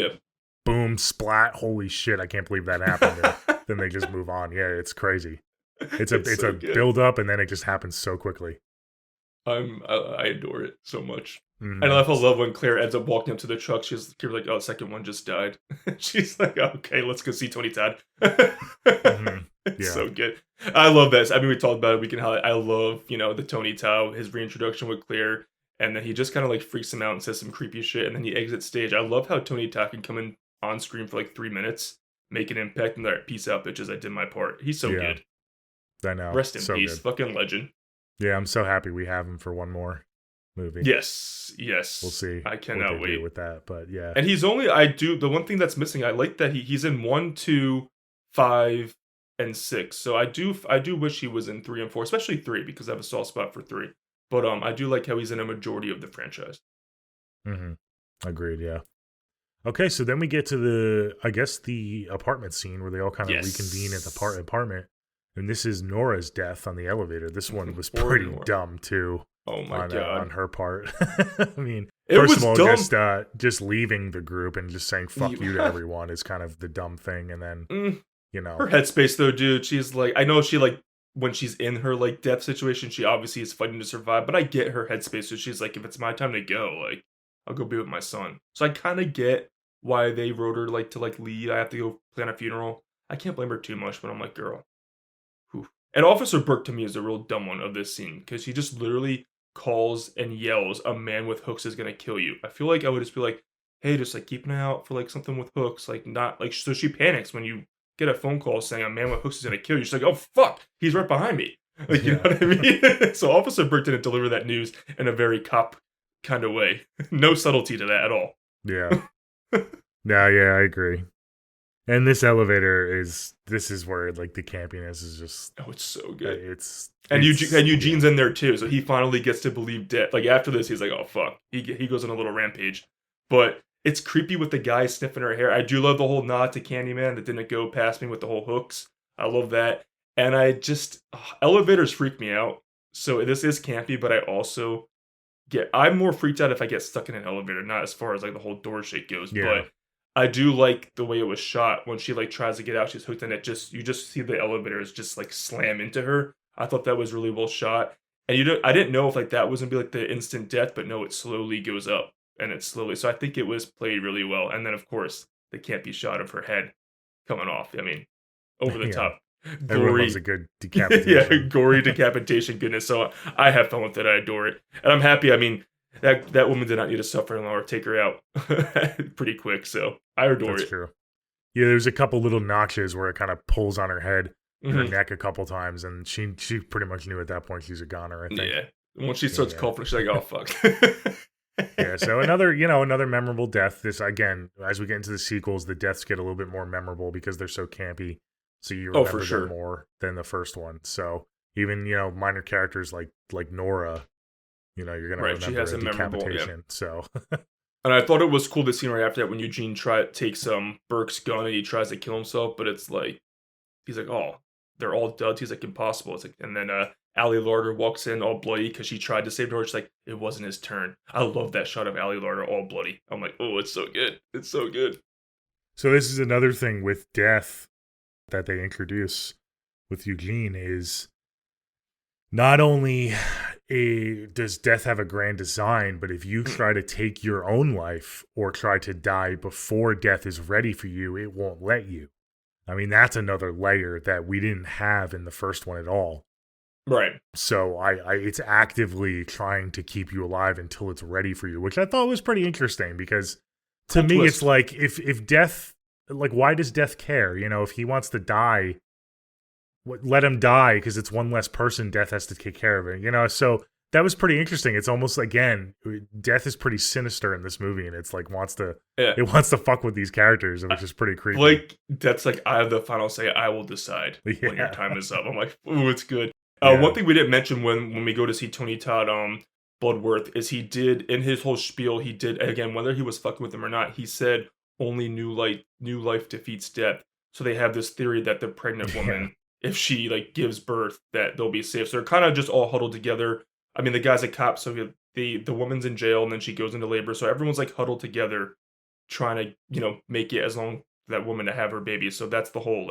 boom, splat, holy shit, I can't believe that happened. And then they just move on. Yeah, it's crazy. It's a build up, and then it just happens so quickly. I adore it so much. Mm-hmm. And I love when Claire ends up walking up to the truck. She's like, "Oh, the second one just died." She's like, "Okay, let's go see Tony Todd." It's so good. I love this. I mean, we talked about it. We can highlight. I love the Tony Todd, his reintroduction with Claire, and then he just kind of like freaks him out and says some creepy shit, and then he exits stage. I love how Tony Todd can come in on screen for like 3 minutes, make an impact, and like, peace out, bitches. I did my part. He's so good. I know. Rest in peace, fucking legend. Yeah, I'm so happy we have him for one more movie. Yes. We'll see. I cannot wait with that, but yeah. And he's only the one thing that's missing. I like that he's in 1, 2, 5, and 6. So I do wish he was in 3 and 4, especially 3 because I have a soft spot for 3. But I do like how he's in a majority of the franchise. Agreed. Yeah. Okay, so then we get to the apartment scene where they all kind of reconvene at the apartment. And this is Nora's death on the elevator. This one was pretty dumb too. Oh my god, on her part. I mean, first of all, just leaving the group and just saying "fuck you" to everyone is kind of the dumb thing. And then her headspace though, dude. She's like, I know she like when she's in her like death situation, she obviously is fighting to survive. But I get her headspace. So she's like, if it's my time to go, like I'll go be with my son. So I kind of get why they wrote her like to like lead. I have to go plan a funeral. I can't blame her too much, but I'm like, girl. And Officer Burke to me is a real dumb one of this scene because he just literally calls and yells, "A man with hooks is gonna kill you." I feel like I would just be like, "Hey, just like keep an eye out for like something with hooks." Like not like so she panics when you get a phone call saying a man with hooks is gonna kill you. She's like, "Oh fuck, he's right behind me." Like you know what I mean? So Officer Burke didn't deliver that news in a very cop kind of way. No subtlety to that at all. Yeah. Yeah, I agree. And this elevator is where like the campiness is just it's so good. And Eugene's in there too, so he finally gets to believe death. Like after this, he's like, "Oh fuck," he goes on a little rampage. But it's creepy with the guy sniffing her hair. I do love the whole nod to Candyman that didn't go past me with the whole hooks. I love that, and I just elevators freak me out. So this is campy, but I also I'm more freaked out if I get stuck in an elevator, not as far as like the whole door shake goes, but. I do like the way it was shot when she like tries to get out. She's hooked, and you just see the elevators just like slam into her. I thought that was really well shot. And I didn't know if like that was gonna be like the instant death, but no, it slowly goes up and it slowly. So I think it was played really well. And then of course the campy shot of her head coming off. I mean, over the top. Everyone gory. loves a good Yeah, decapitation. gory decapitation goodness. So I have fun with it. I adore it, and I'm happy. I mean, that woman did not need to suffer long or take her out pretty quick. So I adore That's it. true. Yeah, there's a couple little notches where it kind of pulls on her head and her Mhm. neck a couple times, and she pretty much knew at that point she's a goner, I think. Yeah. Once she starts Yeah. coughing, she's like, "Oh fuck." Yeah, so another memorable death. This again, as we get into the sequels, the deaths get a little bit more memorable because they're so campy. So you Oh, remember for sure. them more than the first one. So even minor characters like Nora, you're gonna Right, she remember has a a memorable, yeah. decapitation. So And I thought it was cool the scene right after that when Eugene takes Burke's gun and he tries to kill himself, but it's like he's like, "Oh, they're all duds." He's like, "Impossible." It's like, and then Ali Larder walks in all bloody because she tried to save Nora. She's like, "It wasn't his turn." I love that shot of Ali Larder all bloody. I'm like, "Oh, it's so good. It's so good." So this is another thing with death that they introduce with Eugene is not only does death have a grand design, but if you try to take your own life or try to die before death is ready for you, it won't let you. I mean, that's another layer that we didn't have in the first one at all. Right. So it's actively trying to keep you alive until it's ready for you, which I thought was pretty interesting because to Cool me, twist. it's like if death, like, why does death care? If he wants to die, let him die because it's one less person death has to take care of it. So that was pretty interesting. It's almost, again, death is pretty sinister in this movie, and it's like Yeah. it wants to fuck with these characters, which is pretty creepy. Like that's like I have the final say. I will decide when your Yeah. time is up. I'm like, ooh, it's good. Yeah. One thing we didn't mention when we go to see Tony Todd Bloodworth is he did in his whole spiel, he did again, whether he was fucking with him or not, he said only new life defeats death. So they have this theory that the pregnant woman, if she like gives birth, that they'll be safe. So they're kind of just all huddled together. I mean, the guy's a cop, so the woman's in jail and then she goes into labor. So everyone's like huddled together, trying to make it as long for that woman to have her baby. So that's the whole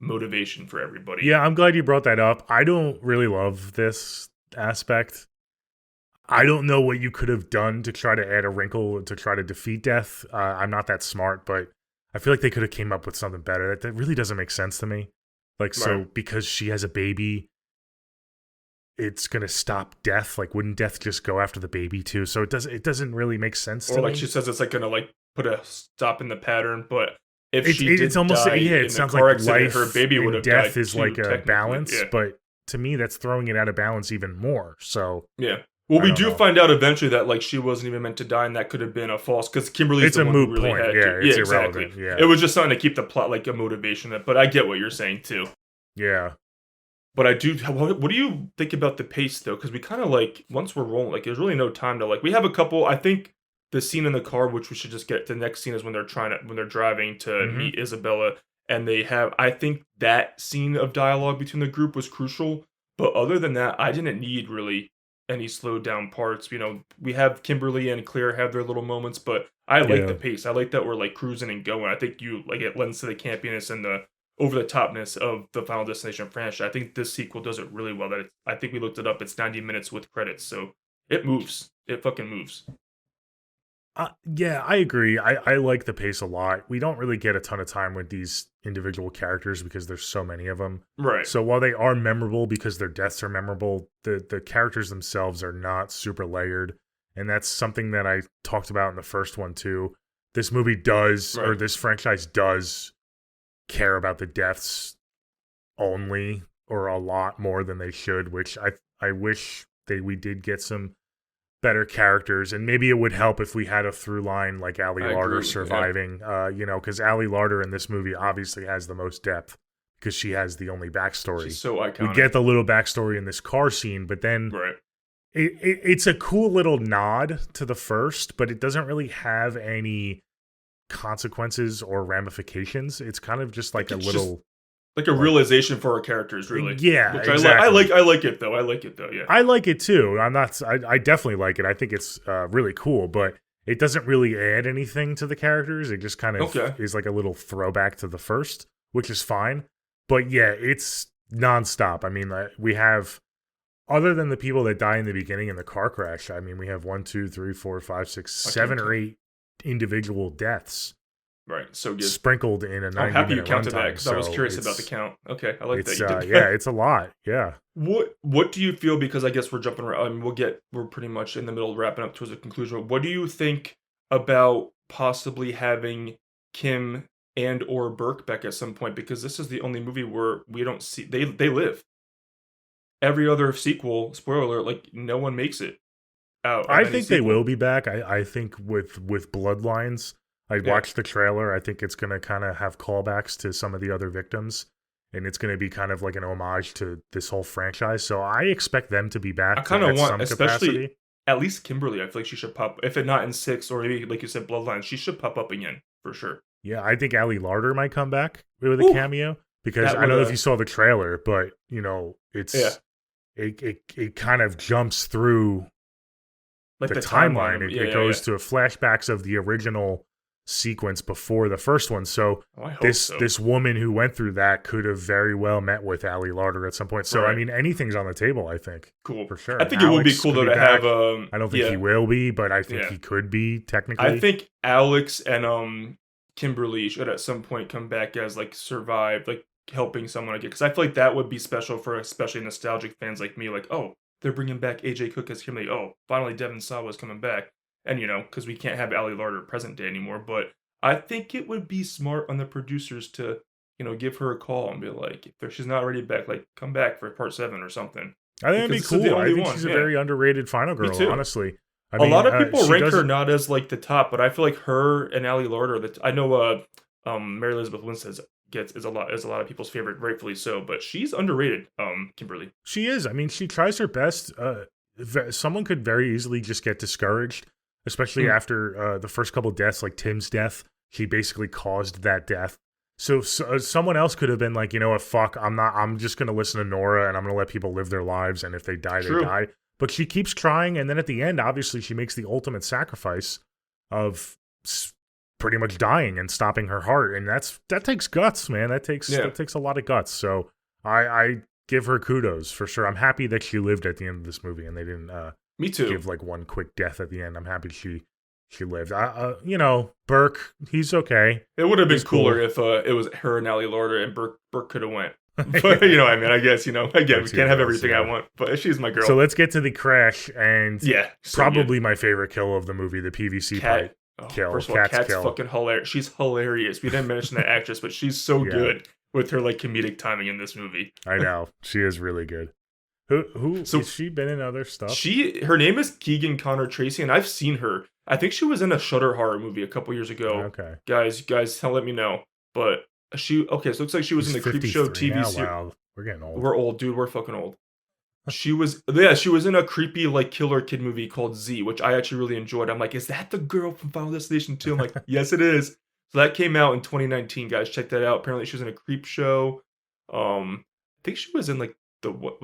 motivation for everybody. Yeah, I'm glad you brought that up. I don't really love this aspect. I don't know what you could have done to try to add a wrinkle to try to defeat death. I'm not that smart, but I feel like they could have came up with something better. That really doesn't make sense to me. Like, so Right. because she has a baby, it's gonna stop death. Like, wouldn't death just go after the baby too? So it doesn't really make sense Or to like me. she says, it's like gonna put a stop in the pattern. But if It's she did it's almost die yeah. in It sounds a car like accident, life her baby would and have death died is too, like a technically. balance, Yeah. but to me, that's throwing it out of balance even more. So Yeah. Well, I we don't do know. find out eventually that like she wasn't even meant to die, and that could have been a false because Kimberly's It's the a one who moot really point. had Yeah, to. it's exactly. irrelevant. Yeah. It was just something to keep the plot like a motivation. But I get what you're saying too. Yeah. But I do. What do you think about the pace though? Because we kind of like once we're rolling, like there's really no time to like. We have a couple. I think the scene in the car, which we should just get. The next scene is when they're driving to Mhm. meet Isabella, and they have. I think that scene of dialogue between the group was crucial. But other than that, I didn't need really any slowed down parts. We have Kimberly and Claire have their little moments, but I like Yeah. the pace. I like that we're like cruising and going. I think you like it lends to the campiness and the over the topness of the Final Destination franchise. I think this sequel does it really well. I think we looked it up. It's 90 minutes with credits, so it moves. It fucking moves. Yeah, I agree. I like the pace a lot. We don't really get a ton of time with these individual characters because there's so many of them. Right. So while they are memorable because their deaths are memorable, the characters themselves are not super layered. And that's something that I talked about in the first one too. This movie does, or Right. this franchise does care about the deaths only or a lot more than they should, which I wish we did get some better characters, and maybe it would help if we had a through line like Ali I Larder agree, yeah. surviving, because Ali Larder in this movie obviously has the most depth because she has the only backstory. She's so iconic. We get the little backstory in this car scene, but then right. it's a cool little nod to the first, but it doesn't really have any consequences or ramifications. It's kind of just like a It's little Like a realization for our characters, really. Yeah, Which exactly. I like it though. Yeah. I like it too. I definitely like it. I think it's really cool, but it doesn't really add anything to the characters. It just kind of Okay. is like a little throwback to the first, which is fine. But yeah, it's nonstop. I mean, we have, other than the people that die in the beginning in the car crash, I mean, we have 1, 2, 3, 4, 5, 6, 7 or 8 individual deaths Right. So good. sprinkled in a 90 I'm happy you minute counted that runtime. because I was So curious about the count. Okay, I like that it's you did that. yeah, it's a lot. Yeah. What do you feel? Because I guess we're jumping around. I mean, we're pretty much in the middle of wrapping up towards a conclusion. What do you think about possibly having Kim and or Burke back at some point? Because this is the only movie where we don't see they live. Every other sequel, spoiler alert, like no one makes it out. I think they will be back. I think with Bloodlines, I watched the trailer. I think it's going to kind of have callbacks to some of the other victims, and it's going to be kind of like an homage to this whole franchise. So I expect them to be back. I kind of want, some especially capacity. at least Kimberly. I feel like she should pop, if it not in 6 or maybe like you said, Bloodlines. She should pop up again for sure. Yeah, I think Ali Larter might come back with a cameo because I don't know if you saw the trailer, but you know it's it kind of jumps through like the timeline. It goes to flashbacks of the original sequence before the first one. So this woman who went through that could have very well met with Ali Larter at some point. So I mean, anything's on the table. I think cool for sure. I think Alex it would be cool though to have. I don't think he will be, but I think he could be technically. I think Alex and Kimberly should at some point come back as like survive, like helping someone again. Because I feel like that would be special for especially nostalgic fans like me. Like, oh, they're bringing back AJ Cook as Kimberly. Oh, finally Devin Sawa is coming back. And, you know, because we can't have Ali Larter present day anymore. But I think it would be smart on the producers to, you know, give her a call and be like, if she's not already back, like, come back for part 7 or something. I think it'd be cool. I think she's a very underrated final girl, honestly. I mean, a lot of people rank her not as, like, the top, but I feel like her and Ali Larter, I know Mary Elizabeth Winstead is a lot of people's favorite, rightfully so, but she's underrated, Kimberly. She is. I mean, she tries her best. Someone could very easily just get discouraged, especially after the first couple deaths, like Tim's death. She basically caused that death. So someone else could have been like, you know what, fuck, I'm just going to listen to Nora and I'm going to let people live their lives. And if they die, they die. But she keeps trying. And then at the end, obviously, she makes the ultimate sacrifice of pretty much dying and stopping her heart. And that takes guts, man. That takes a lot of guts. So I give her kudos for sure. I'm happy that she lived at the end of this movie and they didn't Me too. give like one quick death at the end. I'm happy she lived. You know, Burke, he's okay. It would have been cooler if it was her and Ali Larter and Burke could have went. But you know, I mean, I guess, you know, again, we can't have everything I want, but she's my girl. So let's get to the crash and probably my favorite kill of the movie, the PVC pipe kill. First of all, Kat's fucking hilarious. She's hilarious. We didn't mention that actress, but she's so good with her like comedic timing in this movie. I know. She is really good. Who has she been in other stuff? Her name is Keegan Connor Tracy, and I've seen her. I think she was in a Shudder horror movie a couple years ago. Okay. Guys, let me know. But so it looks like she was in the Creepshow TV series. Wow. We're getting old. We're old, dude. We're fucking old. She was in a creepy like killer kid movie called Z, which I actually really enjoyed. I'm like, is that the girl from Final Destination 2? I'm like, yes, it is. So that came out in 2019, guys. Check that out. Apparently, she was in a Creepshow. I think she was in like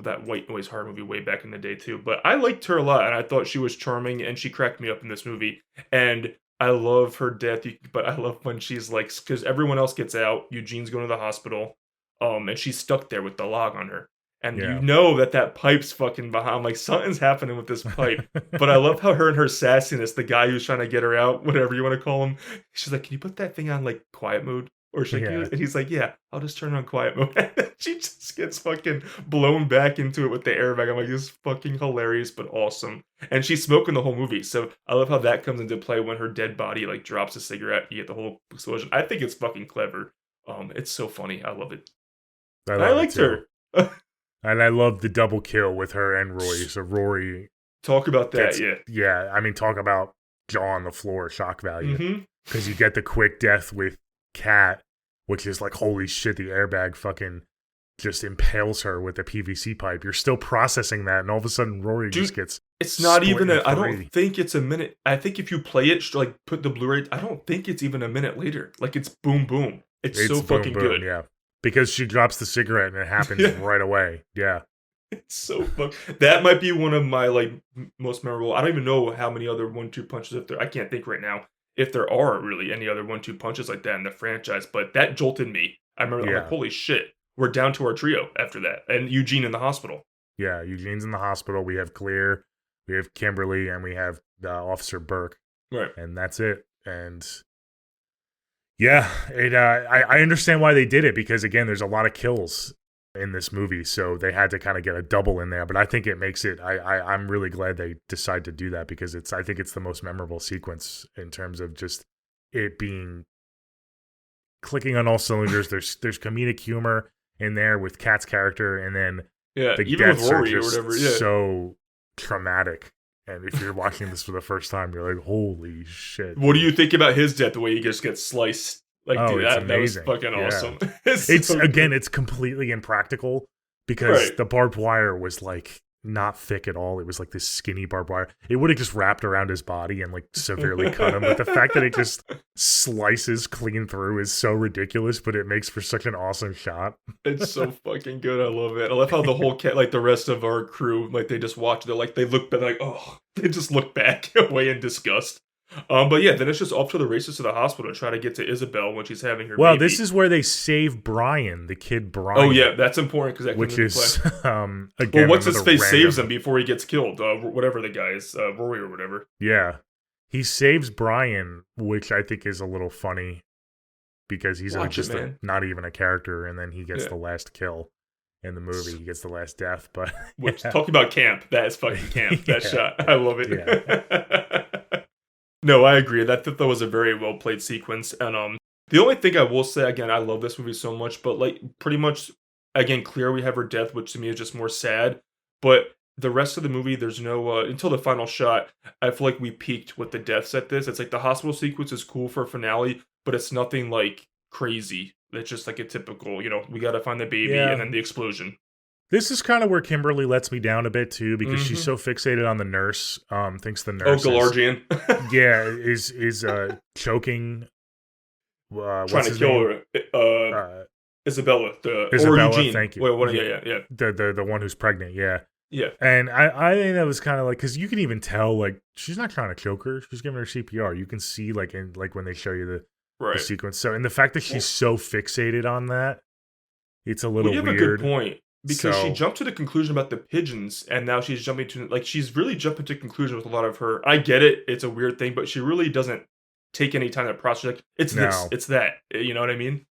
that White Noise horror movie way back in the day too. But I liked her a lot, and I thought she was charming, and she cracked me up in this movie. And I love her death, but I love when she's like, because everyone else gets out. Eugene's going to the hospital, and she's stuck there with the log on her. And you know that pipe's fucking behind. I'm like, something's happening with this pipe. But I love how her and her sassiness, the guy who's trying to get her out, whatever you want to call him, she's like, can you put that thing on like quiet mode? Or should and he's like, yeah, I'll just turn it on quiet mode. And she just gets fucking blown back into it with the airbag. I'm like, this is fucking hilarious, but awesome. And she's smoking the whole movie. So I love how that comes into play when her dead body like drops a cigarette. You get the whole explosion. I think it's fucking clever. It's so funny. I love it. I liked her. And I love the double kill with her and Rory. So Rory, talk about that. Yeah. I mean, talk about jaw on the floor, shock value. Because you get the quick death with Kat, which is like, holy shit, the airbag fucking just impales her with the PVC pipe. You're still processing that, and all of a sudden Rory just gets. It's not even I don't think it's a minute. I think if you play it, like put the Blu-ray, I don't think it's even a minute later. Like it's boom boom. It's so boom, fucking good. Yeah. Because she drops the cigarette and it happens right away. Yeah. It's so fun. That might be one of my like most memorable. I don't even know how many other 1-2 punches if there. I can't think right now if there are really any other 1-2 punches like that in the franchise. But that jolted me. I remember I'm like, holy shit, we're down to our trio after that, and Eugene in the hospital. Yeah, Eugene's in the hospital. We have Clear, we have Kimberly, and we have Officer Burke. Right, and that's it. And Yeah, I understand why they did it because again, there's a lot of kills in this movie, so they had to kind of get a double in there. But I think it makes it. I'm really glad they decide to do that because I think it's the most memorable sequence in terms of just it being clicking on all cylinders. There's comedic humor in there with Kat's character, and then the even with deaths are Rory or just whatever. Yeah, so traumatic. And if you're watching this for the first time, you're like, "Holy shit!" What do you think about his death? The way he just gets sliced. Like, Oh, dude, it's that was amazing. fucking Yeah. awesome. It's so again, good. it's completely impractical because Right. the barbed wire was like not thick at all. It was like this skinny barbed wire. It would have just wrapped around his body and like severely cut him. But the fact that it just slices clean through is so ridiculous, but it makes for such an awesome shot. It's so fucking good. I love it. I love how the whole like the rest of our crew, like they just watch. They're like they look back, like they just look back away in disgust. But yeah, then it's just off to the races to the hospital to try to get to Isabel when she's having her Well, baby. this is where they save Brian, the kid Brian. Oh yeah, that's important because that comes which into is play. again. Well, what's his another face random- saves him before he gets killed. Whatever the guy is, Rory or whatever. Yeah. He saves Brian, which I think is a little funny because he's Watch just it, man. not even a character, and then he gets Yeah. the last kill in the movie. He gets the last death, but Which yeah. talking about camp, that is fucking camp. That Yeah. shot, I love it. No, I agree. That was a very well played sequence, and the only thing I will say again, I love this movie so much, but like pretty much again, clear we have her death, which to me is just more sad. But the rest of the movie, there's no until the final shot. I feel like we peaked with the deaths at this. It's like the hospital sequence is cool for a finale, but it's nothing like crazy. It's just like a typical, we got to find the baby Yeah. and then the explosion. This is kind of where Kimberly lets me down a bit too, because she's Mhm. so fixated on the nurse. Thinks the Oh, nurse Galargian. is choking. Trying what's to his kill name? her. Isabella, or Isabella, Eugene. thank you. Wait, Yeah. yeah. The one who's pregnant. Yeah. Yeah. And I think that was kind of like, because you can even tell, like, she's not trying to choke her. She's giving her CPR. You can see, like, when they show you the Right. sequence. So, and the fact that she's so fixated on that, it's a little Well, you have weird. a good point. Because she So- jumped to the conclusion about the pigeons, and now she's jumping to, like, she's really jumping to conclusion with a lot of her. I get it. It's a weird thing, but she really doesn't take any time to process. Like, it's this, No. it's that. You know what I mean?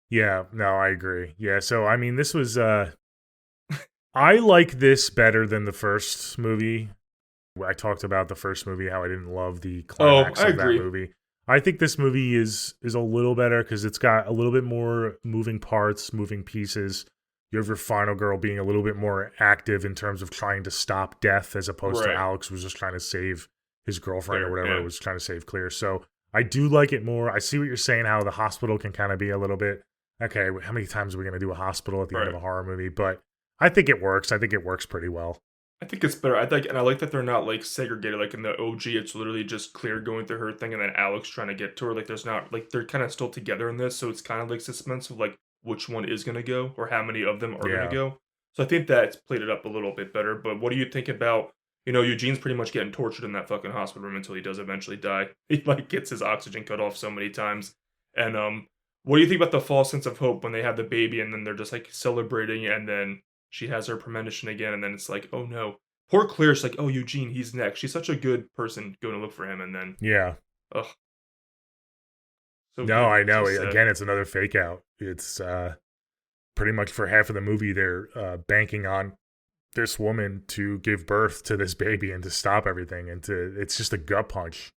Yeah, no, I agree. Yeah, so, I mean, this was, I like this better than the first movie. I talked about the first movie, how I didn't love the climax I of that agree. movie. I think this movie is a little better because it's got a little bit more moving parts, moving pieces. You have your final girl being a little bit more active in terms of trying to stop death, as opposed to Right. Alex was just trying to save his girlfriend or Claire, whatever, yeah. was trying to save Clear. So I do like it more. I see what you're saying, how the hospital can kind of be a little bit, okay, how many times are we going to do a hospital at the end of Right. a horror movie? But I think it works. I think it works pretty well. I think it's better. And I like that they're not like segregated. Like in the OG, it's literally just Claire going through her thing, and then Alex trying to get to her. Like there's not like they're kind of still together in this, so it's kind of like suspense of like which one is gonna go or how many of them are Yeah. gonna go. So I think that's played it up a little bit better. But what do you think about Eugene's pretty much getting tortured in that fucking hospital room until he does eventually die. He like gets his oxygen cut off so many times. And what do you think about the false sense of hope when they have the baby and then they're just like celebrating and then she has her premonition again and then it's like, oh no. Poor Claire's like, oh, Eugene, he's next. She's such a good person going to look for him, and then, Yeah. ugh. So No, good. I know. So sad. Again, it's another fake out. It's pretty much for half of the movie, they're banking on this woman to give birth to this baby and to stop everything. And it's just a gut punch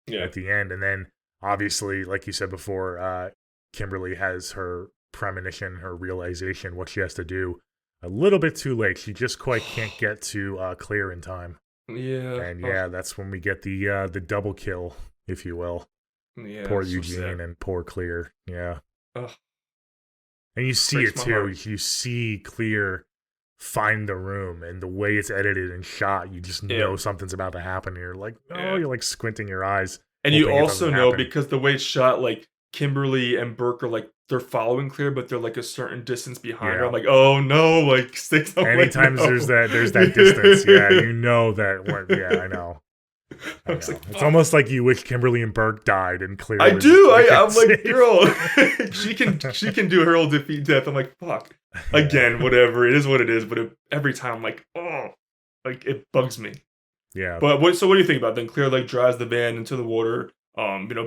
Yeah. at the end. And then, obviously, like you said before, Kimberly has her premonition, her realization, what she has to do. A little bit too late. She just quite can't get to Claire in time. Yeah. And yeah, that's when we get the double kill, if you will. Yeah. Poor so Eugene sad. and poor Clear. Yeah. Ugh. And you see Breaks it my too. heart. You see Clear find the room, and the way it's edited and shot, you just know Yeah. something's about to happen. You're like, oh, Yeah. you're like squinting your eyes. And you hoping it also doesn't know happen. because the way it's shot, like Kimberly and Burke are like they're following Claire, but they're like a certain distance behind her. Yeah. I'm like, oh no, like sticks. Anytime there's that distance, yeah, you know that. Yeah, I know. I I know. was like, It's fuck. almost like you wish Kimberly and Burke died, and Clear. I was do. just I'm like, safe. girl, she can do her whole defeat death. I'm like, fuck. Again, whatever. It is what it is. But every time, I'm like, oh, like it bugs me. Yeah. But so what do you think about it? Then Claire like drives the van into the water.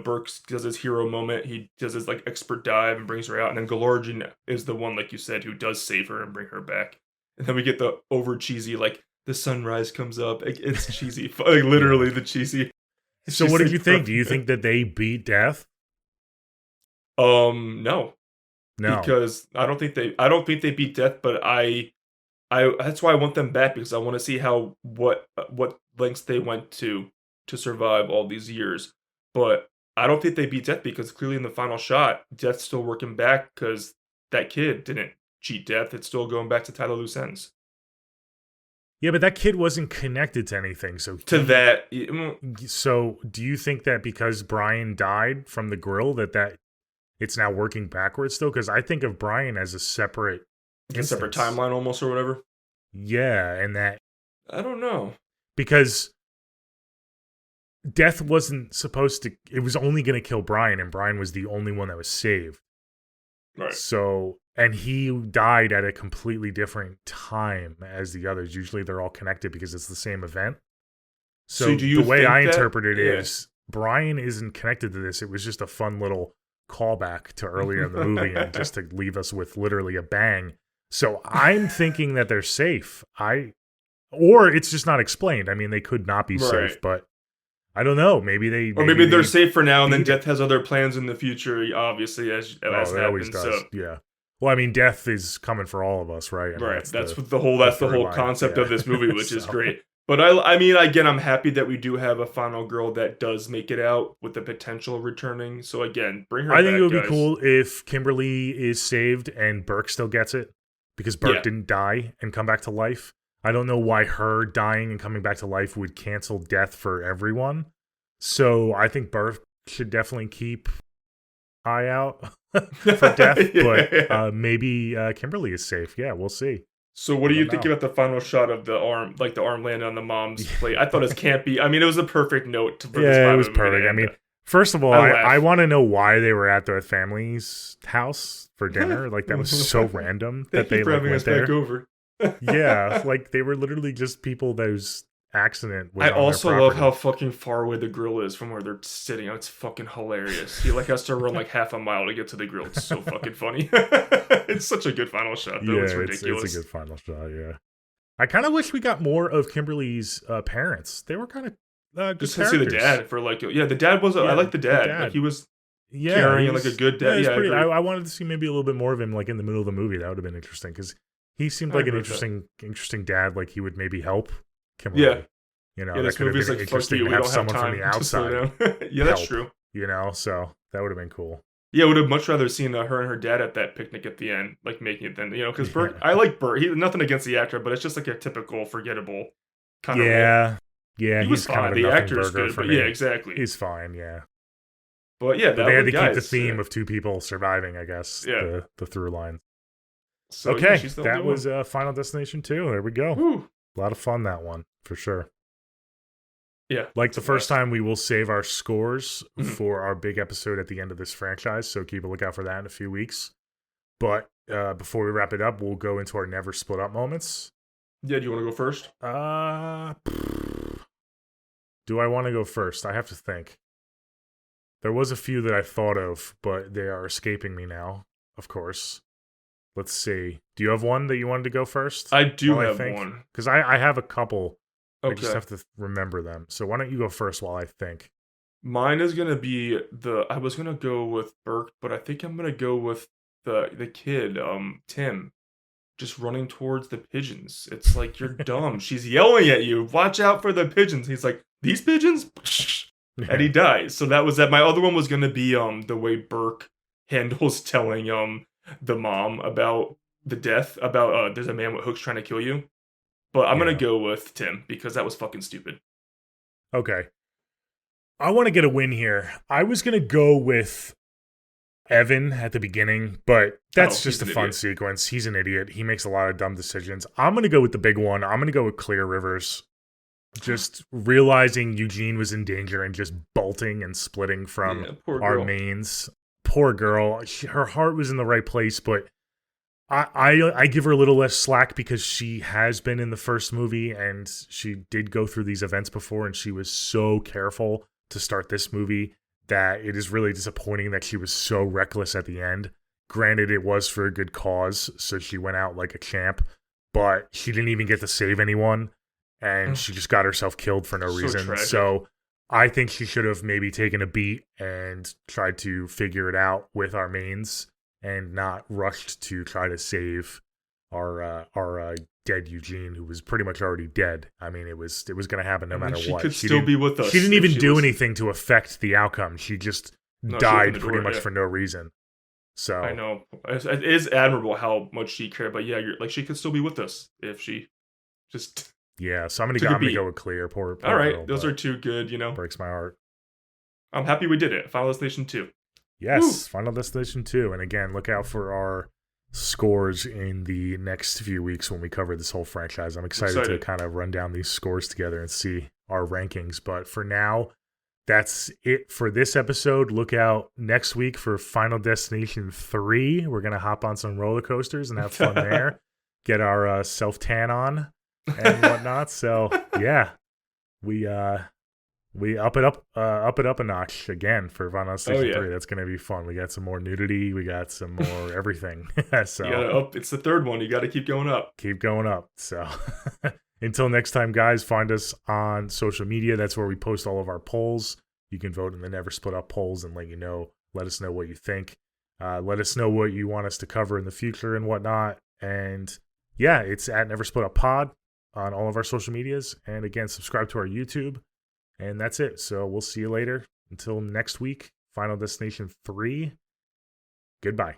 Burke does his hero moment. He does his like expert dive and brings her out, and then Galarjan is the one, like you said, who does save her and bring her back. And then we get the over cheesy, like the sunrise comes up. It's cheesy, like literally the cheesy. So what did you think? Do you think that they beat Death? No, No, because I don't think they beat Death, but I that's why I want them back, because I want to see what lengths they went to survive all these years. But I don't think they beat Death, because clearly in the final shot, Death's still working back because that kid didn't cheat Death. It's still going back to tie the loose ends. Yeah, but that kid wasn't connected to anything. So So do you think that because Brian died from the grill that it's now working backwards still? Because I think of Brian as a separate timeline almost, or whatever. Yeah, and that I don't know, because Death wasn't supposed to. It was only going to kill Brian, and Brian was the only one that was saved. Right. So, and he died at a completely different time as the others. Usually, they're all connected because it's the same event. So do you the way think I that, interpret it is Brian isn't connected to this. It was just a fun little callback to earlier in the movie, and just to leave us with literally a bang. So I'm thinking that they're safe. Or it's just not explained. I mean, they could not be safe, but I don't know. Maybe they're safe for now, and then Death has other plans in the future. Obviously, as always does. So. Yeah. Well, I mean, Death is coming for all of us, right? I mean, right. That's the whole concept of this movie, which is great. But I mean, again, I'm happy that we do have a final girl that does make it out with the potential of returning. So again, bring her back, I think it would guys. be cool if Kimberly is saved and Burke still gets it, because Burke didn't die and come back to life. I don't know why her dying and coming back to life would cancel Death for everyone. So I think Burke should definitely keep eye out for Death, but maybe Kimberly is safe. Yeah, we'll see. So what do you think about the final shot of the arm, like the arm landing on the mom's plate? I thought it was campy. I mean, it was a perfect note for this. Yeah, it was perfect. I mean, first of all, I want to know why they were at their family's house for dinner. Like, that was so random that they like, went there. Back over. Yeah, like they were literally just people whose accident was I on also their love property. how fucking far away the grill is from where they're sitting. It's fucking hilarious. He like has to run like half a mile to get to the grill. It's so fucking funny. It's such a good final shot, though. Yeah, it's ridiculous. It's a good final shot, yeah. I kind of wish we got more of Kimberly's parents. They were kind of good just characters. to see the dad for like, the dad was. I like the dad. Like, he was caring and like a good dad. Yeah, I wanted to see maybe a little bit more of him, like in the middle of the movie. That would have been interesting, because he seemed like an interesting dad. Like, he would maybe help Kimberly. Yeah. You know, yeah, this that could have movie's been like, interesting fuck you, to we have don't someone have time from the to slow outside. down. Yeah, that's help, true. You know, so that would have been cool. Yeah, I would have much rather seen her and her dad at that picnic at the end, like making it then, because Burt, I like Burt. He nothing against the actor, but it's just like a typical forgettable kind of role. Yeah, he was fine. The actor is good, but yeah, exactly. He's fine, yeah. But yeah, they had to keep the theme of two people surviving, I guess. Yeah, the through line. So, okay, that was Final Destination 2. There we go. Woo. A lot of fun, that one, for sure. Yeah. Like the first time, we will save our scores for our big episode at the end of this franchise, so keep a lookout for that in a few weeks. But before we wrap it up, we'll go into our never split up moments. Yeah, do you want to go first? Do I want to go first? I have to think. There was a few that I thought of, but they are escaping me now, of course. Let's see. Do you have one that you wanted to go first? I do have one. Because I have a couple. Okay. I just have to remember them. So why don't you go first while I think? Mine is going to be I was going to go with Burke, but I think I'm going to go with the kid, Tim, just running towards the pigeons. It's like, you're dumb. She's yelling at you. Watch out for the pigeons. He's like, these pigeons? And he dies. So that was that. My other one was going to be the way Burke handles telling the mom about the death, about there's a man with hooks trying to kill you. But I'm going to go with Tim, because that was fucking stupid. Okay. I want to get a win here. I was going to go with Evan at the beginning, but that's just a fun sequence. He's an idiot. He makes a lot of dumb decisions. I'm going to go with the big one. I'm going to go with Clear Rivers. Just realizing Eugene was in danger and just bolting and splitting from our mains. Poor girl. Her heart was in the right place, but I give her a little less slack because she has been in the first movie and she did go through these events before, and she was so careful to start this movie that it is really disappointing that she was so reckless at the end. Granted, it was for a good cause, so she went out like a champ, but she didn't even get to save anyone, and she just got herself killed for no reason. Tragic. So I think she should have maybe taken a beat and tried to figure it out with our mains and not rushed to try to save our dead Eugene, who was pretty much already dead. I mean, it was going to happen no matter she what. Could still be with us. She didn't even do anything to affect the outcome. She just died pretty much for no reason. So I know it is admirable how much she cared, but yeah, she could still be with us if she just. Yeah, so I'm gonna go with clear. Poor all right, girl, those are two good. Breaks my heart. I'm happy we did it. Final Destination 2. Yes, Woo! Final Destination 2. And again, look out for our scores in the next few weeks when we cover this whole franchise. I'm excited to kind of run down these scores together and see our rankings. But for now, that's it for this episode. Look out next week for Final Destination 3. We're going to hop on some roller coasters and have fun there. Get our self-tan on and whatnot. So, yeah, we up it up a notch again for Final Destination 3. That's going to be fun. We got some more nudity. We got some more everything. So it's the third one. You got to keep going up. Keep going up. So until next time, guys, find us on social media. That's where we post all of our polls. You can vote in the Never Split Up polls and let us know what you think. Let us know what you want us to cover in the future and whatnot. And yeah, it's at Never Split Up Pod on all of our social medias. And again, subscribe to our YouTube. And that's it. So we'll see you later. Until next week, Final Destination 3. Goodbye.